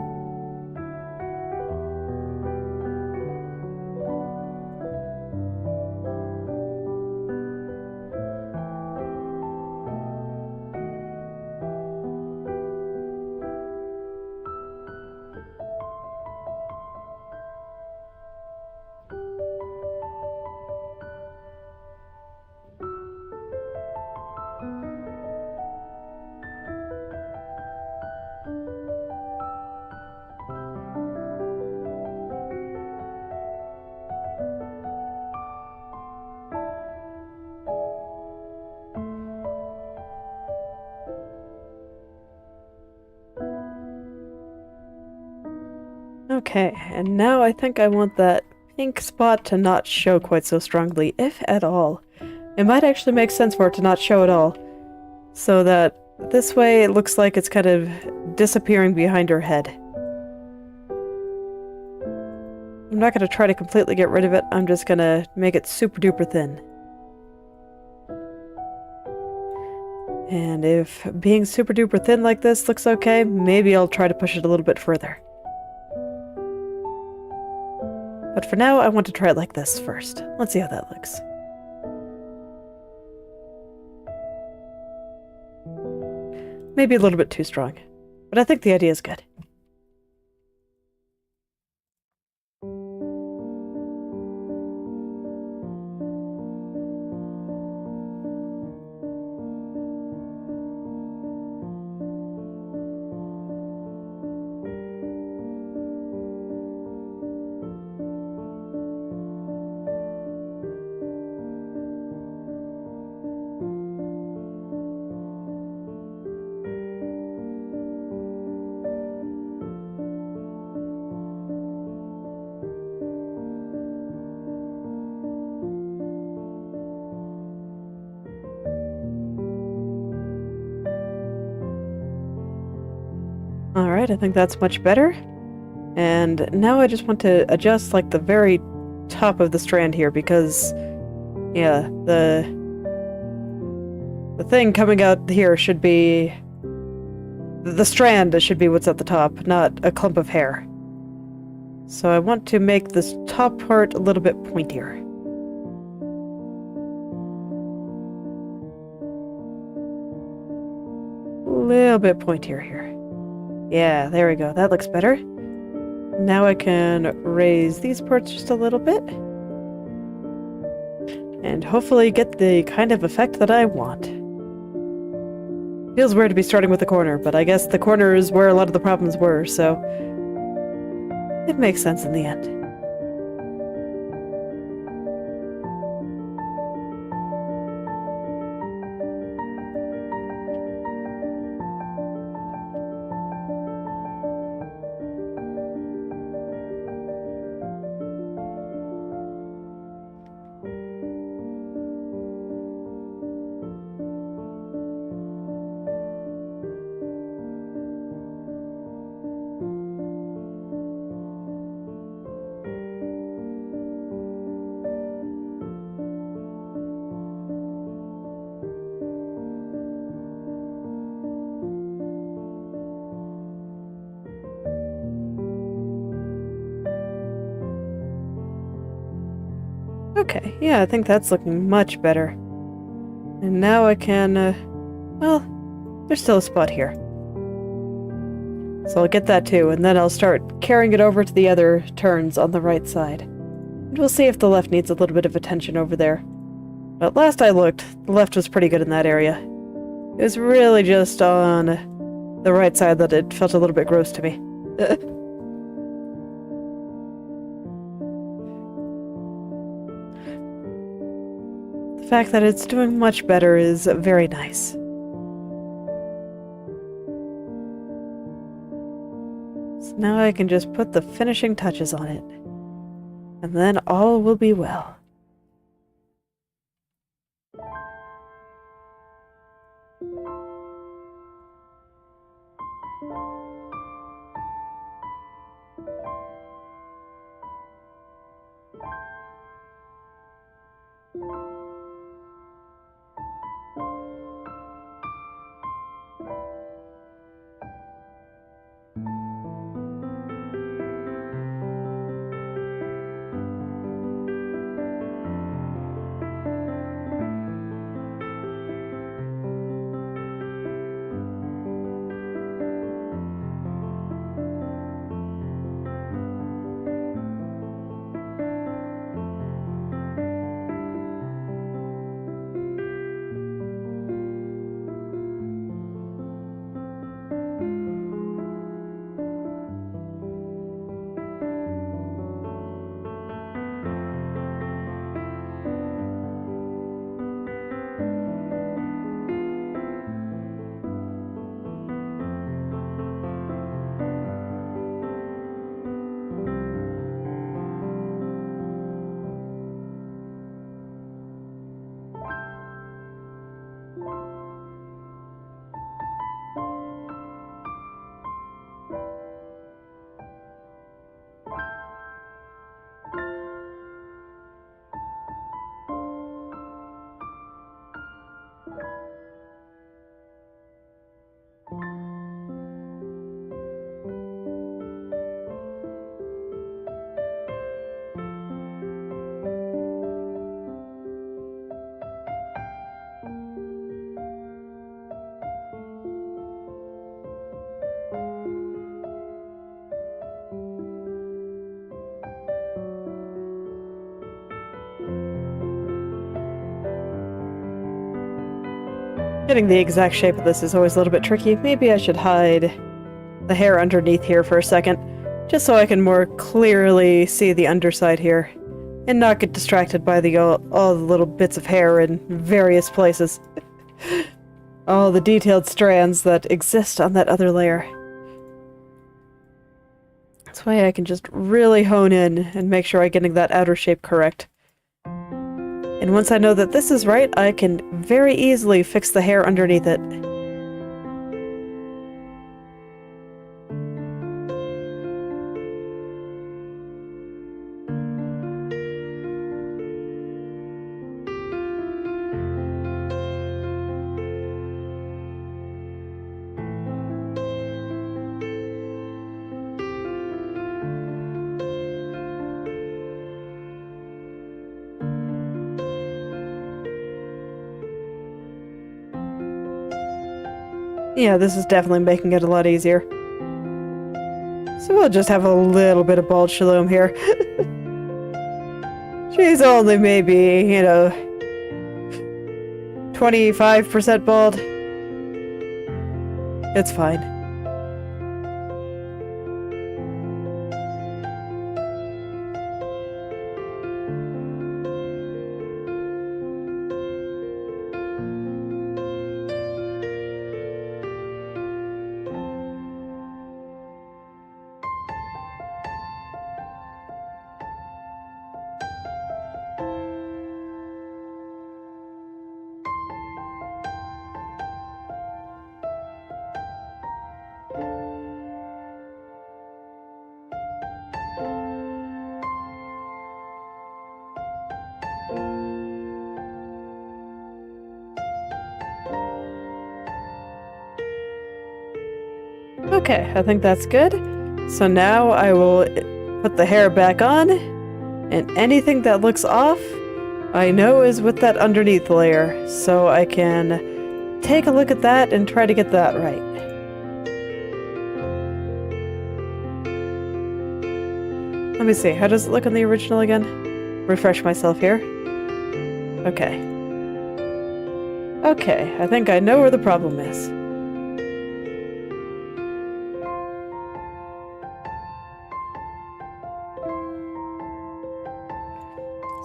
Okay, and now I think I want that pink spot to not show quite so strongly, if at all. It might actually make sense for it to not show at all, so that this way it looks like it's kind of disappearing behind her head. I'm not going to try to completely get rid of it, I'm just going to make it super duper thin. And if being super duper thin like this looks okay, maybe I'll try to push it a little bit further. But for now, I want to try it like this first. Let's see how that looks. Maybe a little bit too strong, but I think the idea is good. Alright, I think that's much better. And now I just want to adjust like the very top of the strand here because, yeah, the thing coming out here should be... The strand should be what's at the top, not a clump of hair. So I want to make this top part a little bit pointier. A little bit pointier here. Yeah, there we go. That looks better. Now I can raise these parts just a little bit. And hopefully get the kind of effect that I want. Feels weird to be starting with the corner, but I guess the corner is where a lot of the problems were, so... it makes sense in the end. Okay, yeah, I think that's looking much better. And now I can, well, there's still a spot here. So I'll get that too, and then I'll start carrying it over to the other turns on the right side. And we'll see if the left needs a little bit of attention over there. But last I looked, the left was pretty good in that area. It was really just on the right side that it felt a little bit gross to me. The fact that it's doing much better is very nice. So now I can just put the finishing touches on it. And then all will be well. Getting the exact shape of this is always a little bit tricky. Maybe I should hide the hair underneath here for a second, just so I can more clearly see the underside here, and not get distracted by all the little bits of hair in various places. All the detailed strands that exist on that other layer. This way I can just really hone in and make sure I'm getting that outer shape correct. And once I know that this is right, I can very easily fix the hair underneath it. Yeah, this is definitely making it a lot easier. So we'll just have a little bit of bald Shalom here. She's only maybe, 25% bald. It's fine. Okay, I think that's good. So now I will put the hair back on, and anything that looks off, I know is with that underneath layer, so I can take a look at that and try to get that right. Let me see, how does it look on the original again? Refresh myself here. Okay. Okay, I think I know where the problem is.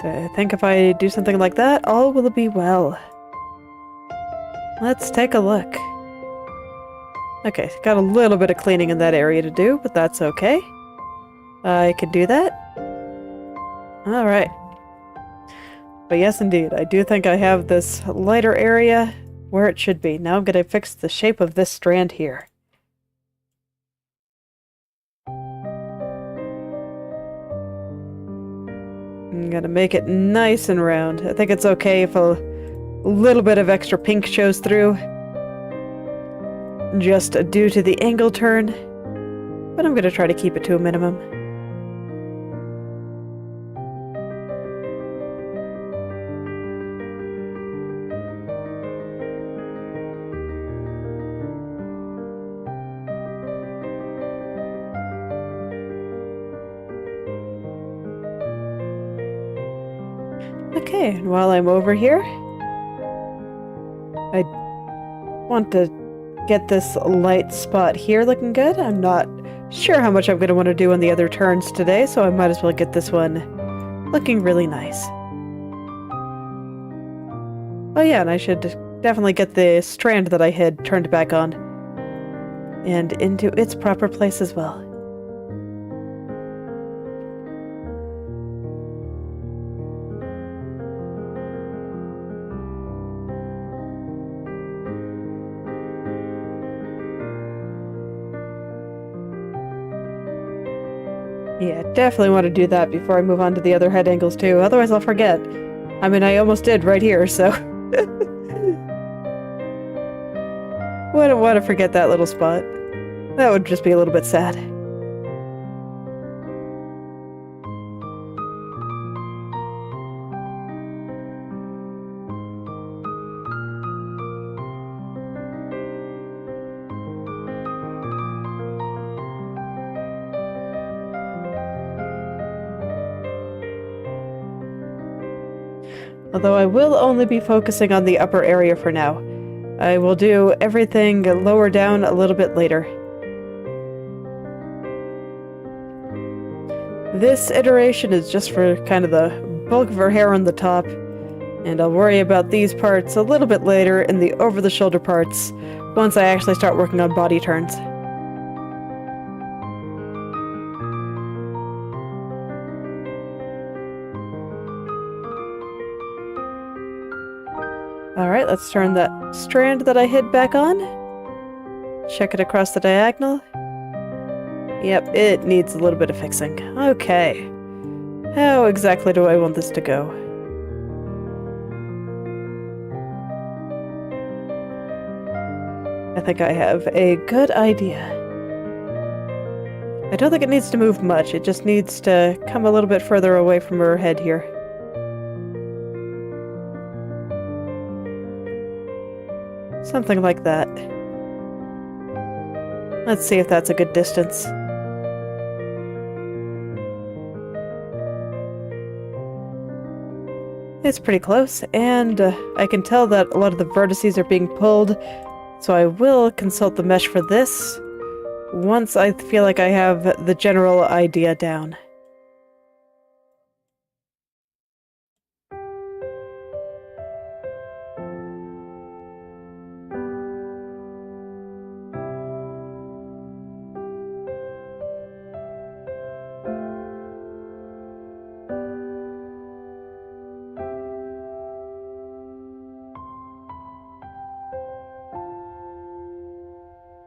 So I think if I do something like that, all will be well. Let's take a look. Okay, got a little bit of cleaning in that area to do, but that's okay. I can do that. Alright. But yes, indeed, I do think I have this lighter area where it should be. Now I'm going to fix the shape of this strand here. I'm gonna make it nice and round. I think it's okay if a little bit of extra pink shows through, just due to the angle turn, but I'm gonna try to keep it to a minimum. Okay, and while I'm over here, I want to get this light spot here looking good. I'm not sure how much I'm going to want to do on the other turns today, so I might as well get this one looking really nice. Oh yeah, and I should definitely get the strand that I had turned back on and into its proper place as well. Yeah, definitely want to do that before I move on to the other head angles too, otherwise I'll forget. I mean, I almost did right here, so... Wouldn't want to forget that little spot. That would just be a little bit sad. Although I will only be focusing on the upper area for now. I will do everything lower down a little bit later. This iteration is just for kind of the bulk of her hair on the top, and I'll worry about these parts a little bit later in the over-the-shoulder parts once I actually start working on body turns. Alright, let's turn that strand that I hid back on. Check it across the diagonal. Yep, it needs a little bit of fixing. Okay. How exactly do I want this to go? I think I have a good idea. I don't think it needs to move much, it just needs to come a little bit further away from her head here. Something like that. Let's see if that's a good distance. It's pretty close, and I can tell that a lot of the vertices are being pulled, so I will consult the mesh for this once I feel like I have the general idea down.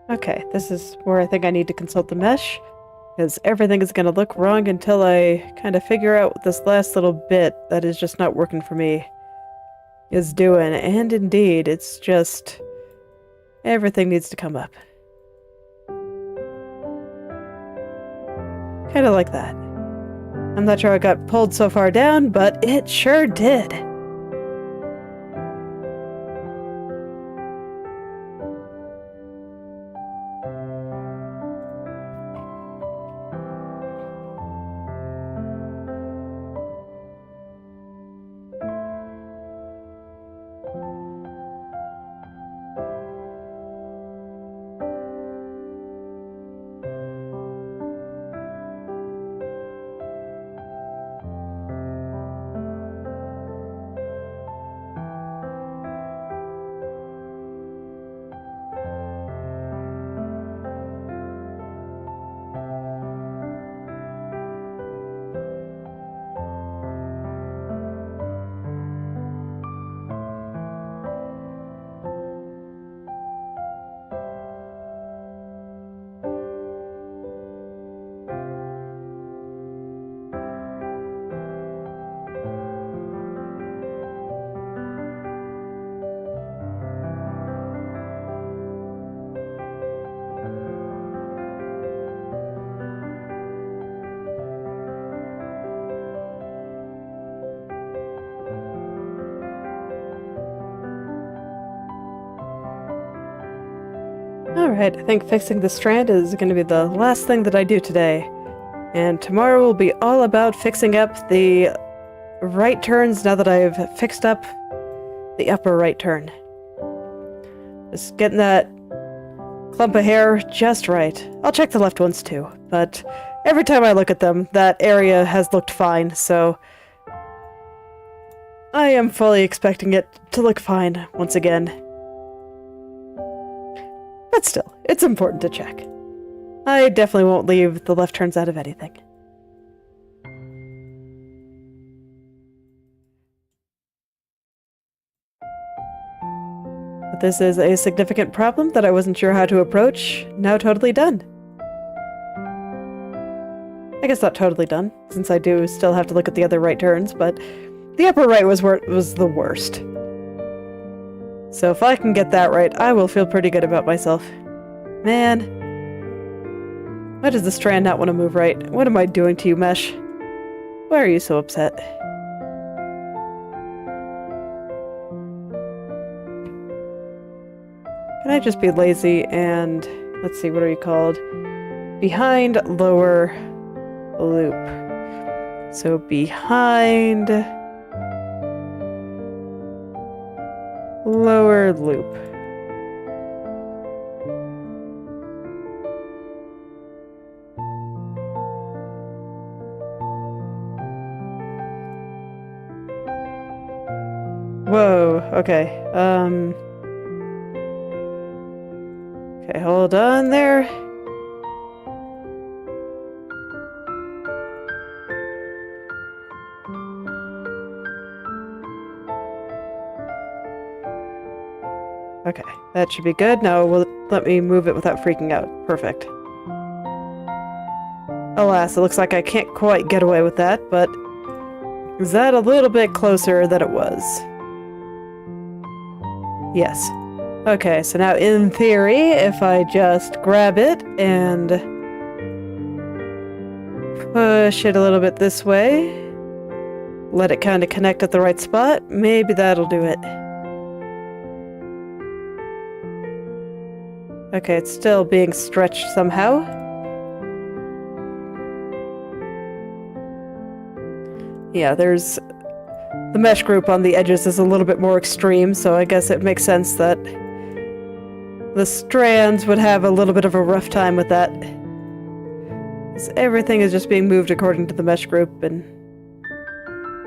Okay, this is where I think I need to consult the mesh, because everything is going to look wrong until I kind of figure out what this last little bit that is just not working for me is doing. And indeed, it's just... everything needs to come up. Kind of like that. I'm not sure I got pulled so far down, but it sure did. Alright, I think fixing the strand is going to be the last thing that I do today. And tomorrow will be all about fixing up the right turns now that I've fixed up the upper right turn. Just getting that clump of hair just right. I'll check the left ones too, but every time I look at them, that area has looked fine, so I am fully expecting it to look fine once again. But still, it's important to check. I definitely won't leave the left turns out of anything. But this is a significant problem that I wasn't sure how to approach. Now totally done. I guess not totally done, since I do still have to look at the other right turns, but the upper right was where it was the worst. So if I can get that right, I will feel pretty good about myself. Man. Why does the strand not want to move right? What am I doing to you, Mesh? Why are you so upset? Can I just be lazy and... let's see, what are you called? Behind lower loop. So behind... lower loop. Whoa, okay, okay, hold on there. Okay, that should be good. Now let me move it without freaking out. Perfect. Alas, it looks like I can't quite get away with that, but is that a little bit closer than it was? Yes. Okay, so now in theory, if I just grab it and push it a little bit this way, let it kind of connect at the right spot, maybe that'll do it. Okay, it's still being stretched somehow. Yeah, there's... the mesh group on the edges is a little bit more extreme, so I guess it makes sense that the strands would have a little bit of a rough time with that. 'Cause everything is just being moved according to the mesh group, and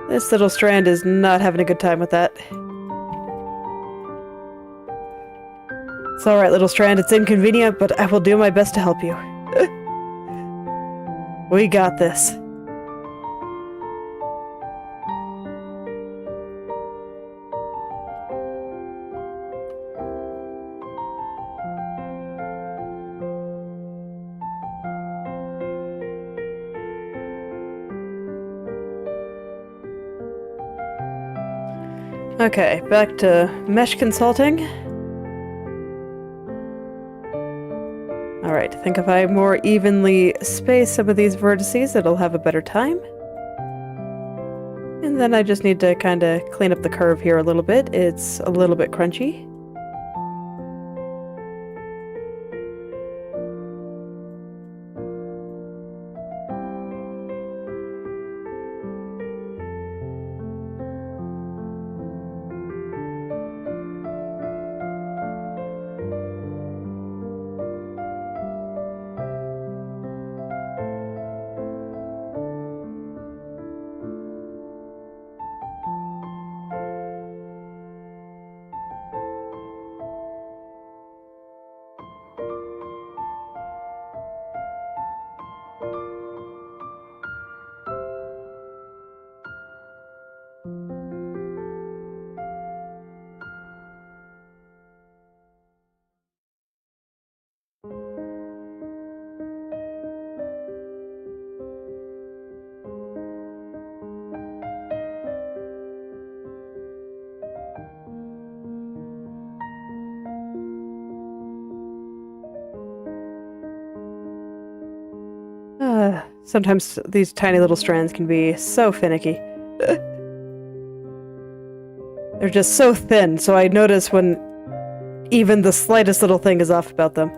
this little strand is not having a good time with that. It's alright, little strand, it's inconvenient, but I will do my best to help you. We got this. Okay, back to mesh consulting. Alright, I think if I more evenly space some of these vertices, it'll have a better time. And then I just need to kind of clean up the curve here a little bit. It's a little bit crunchy. Sometimes these tiny little strands can be so finicky. They're just so thin, so I notice when even the slightest little thing is off about them.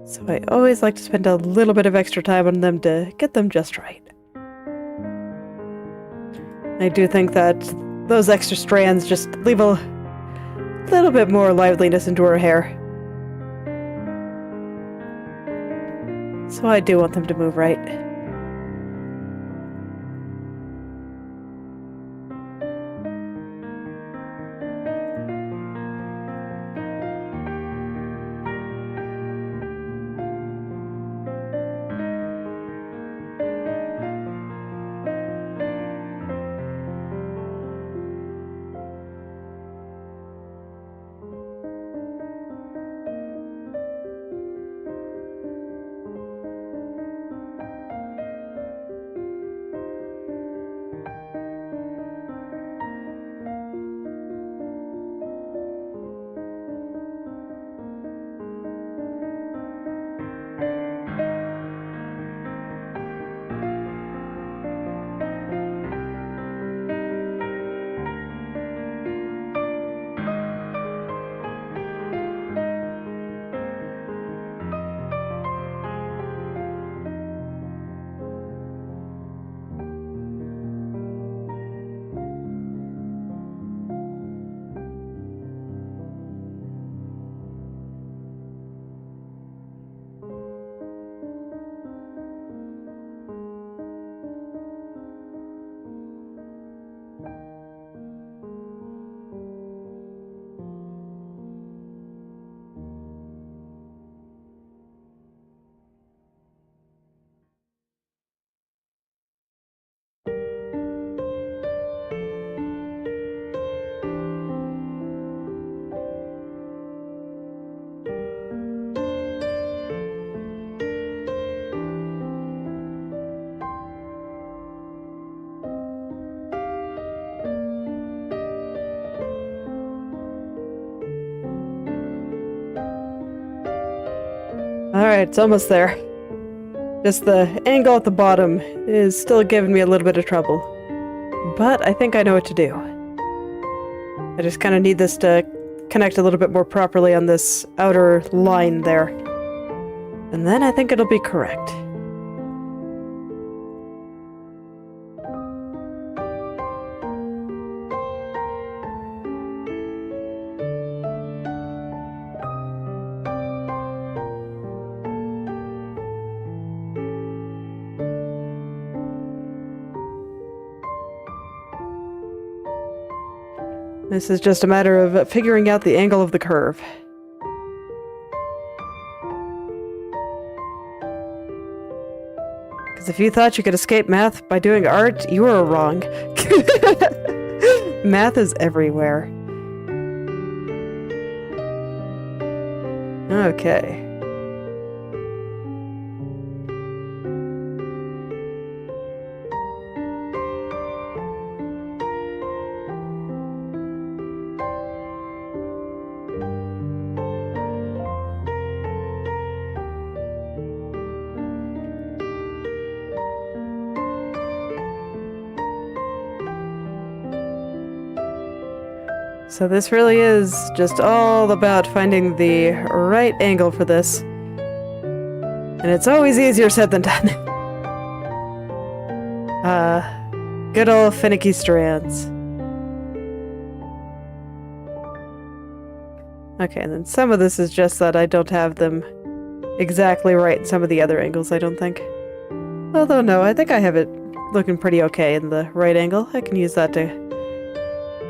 So I always like to spend a little bit of extra time on them to get them just right. I do think that those extra strands just leave a little bit more liveliness into her hair. So I do want them to move right. Alright, it's almost there. Just the angle at the bottom is still giving me a little bit of trouble. But I think I know what to do. I just kind of need this to connect a little bit more properly on this outer line there. And then I think it'll be correct. This is just a matter of figuring out the angle of the curve. Because if you thought you could escape math by doing art, you were wrong. Math is everywhere. Okay. So this really is just all about finding the right angle for this. And it's always easier said than done. Good old finicky strands. Okay, and then some of this is just that I don't have them exactly right in some of the other angles, I don't think. Although no, I think I have it looking pretty okay in the right angle. I can use that to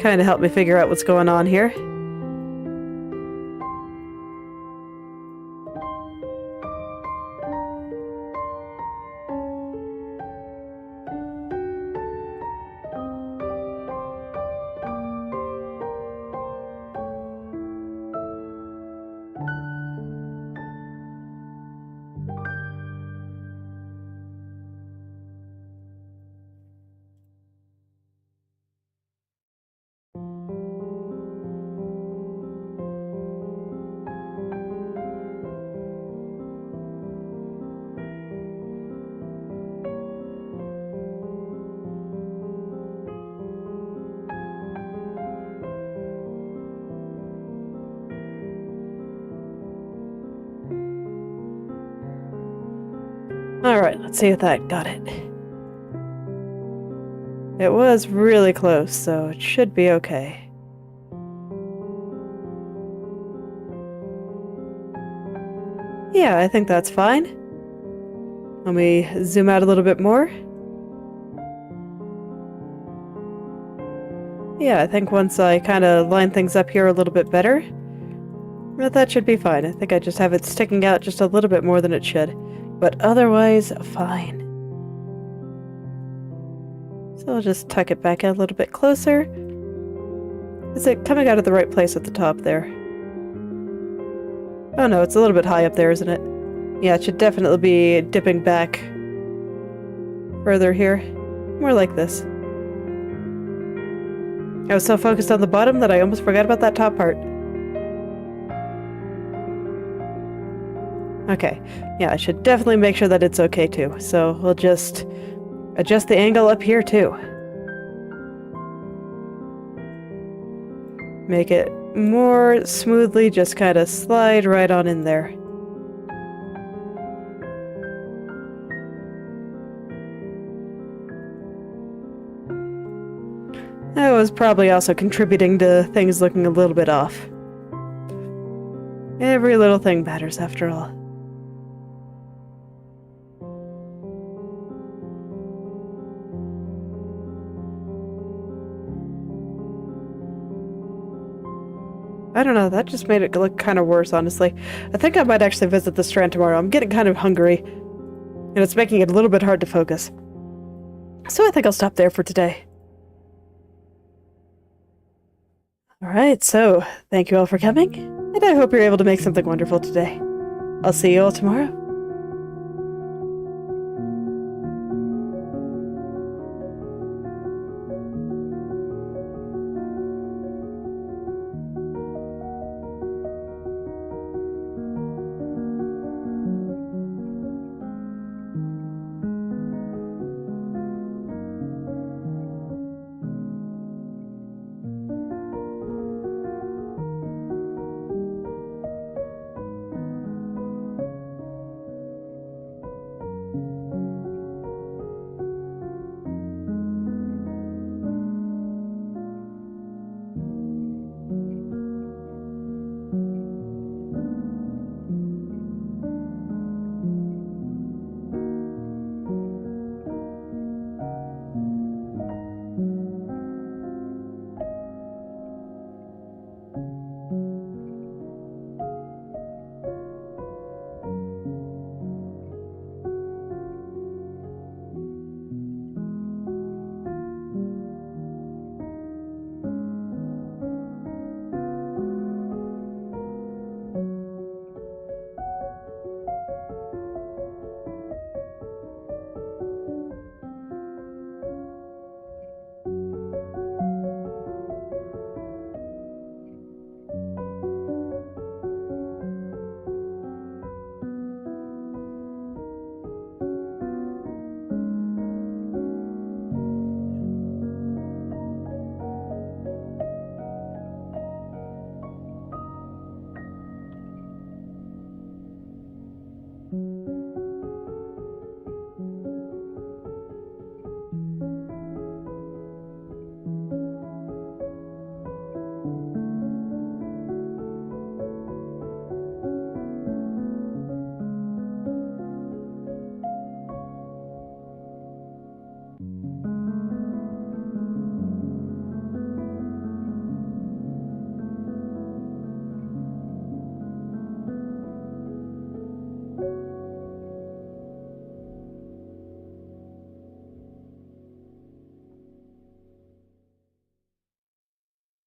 kind of help me figure out what's going on here. Alright, let's see if that got it. It was really close, so it should be okay. Yeah, I think that's fine. Let me zoom out a little bit more. Yeah, I think once I kind of line things up here a little bit better, that should be fine. I think I just have it sticking out just a little bit more than it should. But otherwise, fine. So I'll just tuck it back a little bit closer. Is it coming out of the right place at the top there? Oh no, it's a little bit high up there, isn't it? Yeah, it should definitely be dipping back further here. More like this. I was so focused on the bottom that I almost forgot about that top part. Okay, yeah, I should definitely make sure that it's okay too. So we'll just adjust the angle up here too. Make it more smoothly, just kind of slide right on in there. That was probably also contributing to things looking a little bit off. Every little thing matters after all. I don't know, that just made it look kind of worse, honestly. I think I might actually visit the Strand tomorrow. I'm getting kind of hungry, and it's making it a little bit hard to focus. So I think I'll stop there for today. Alright, so thank you all for coming, and I hope you're able to make something wonderful today. I'll see you all tomorrow.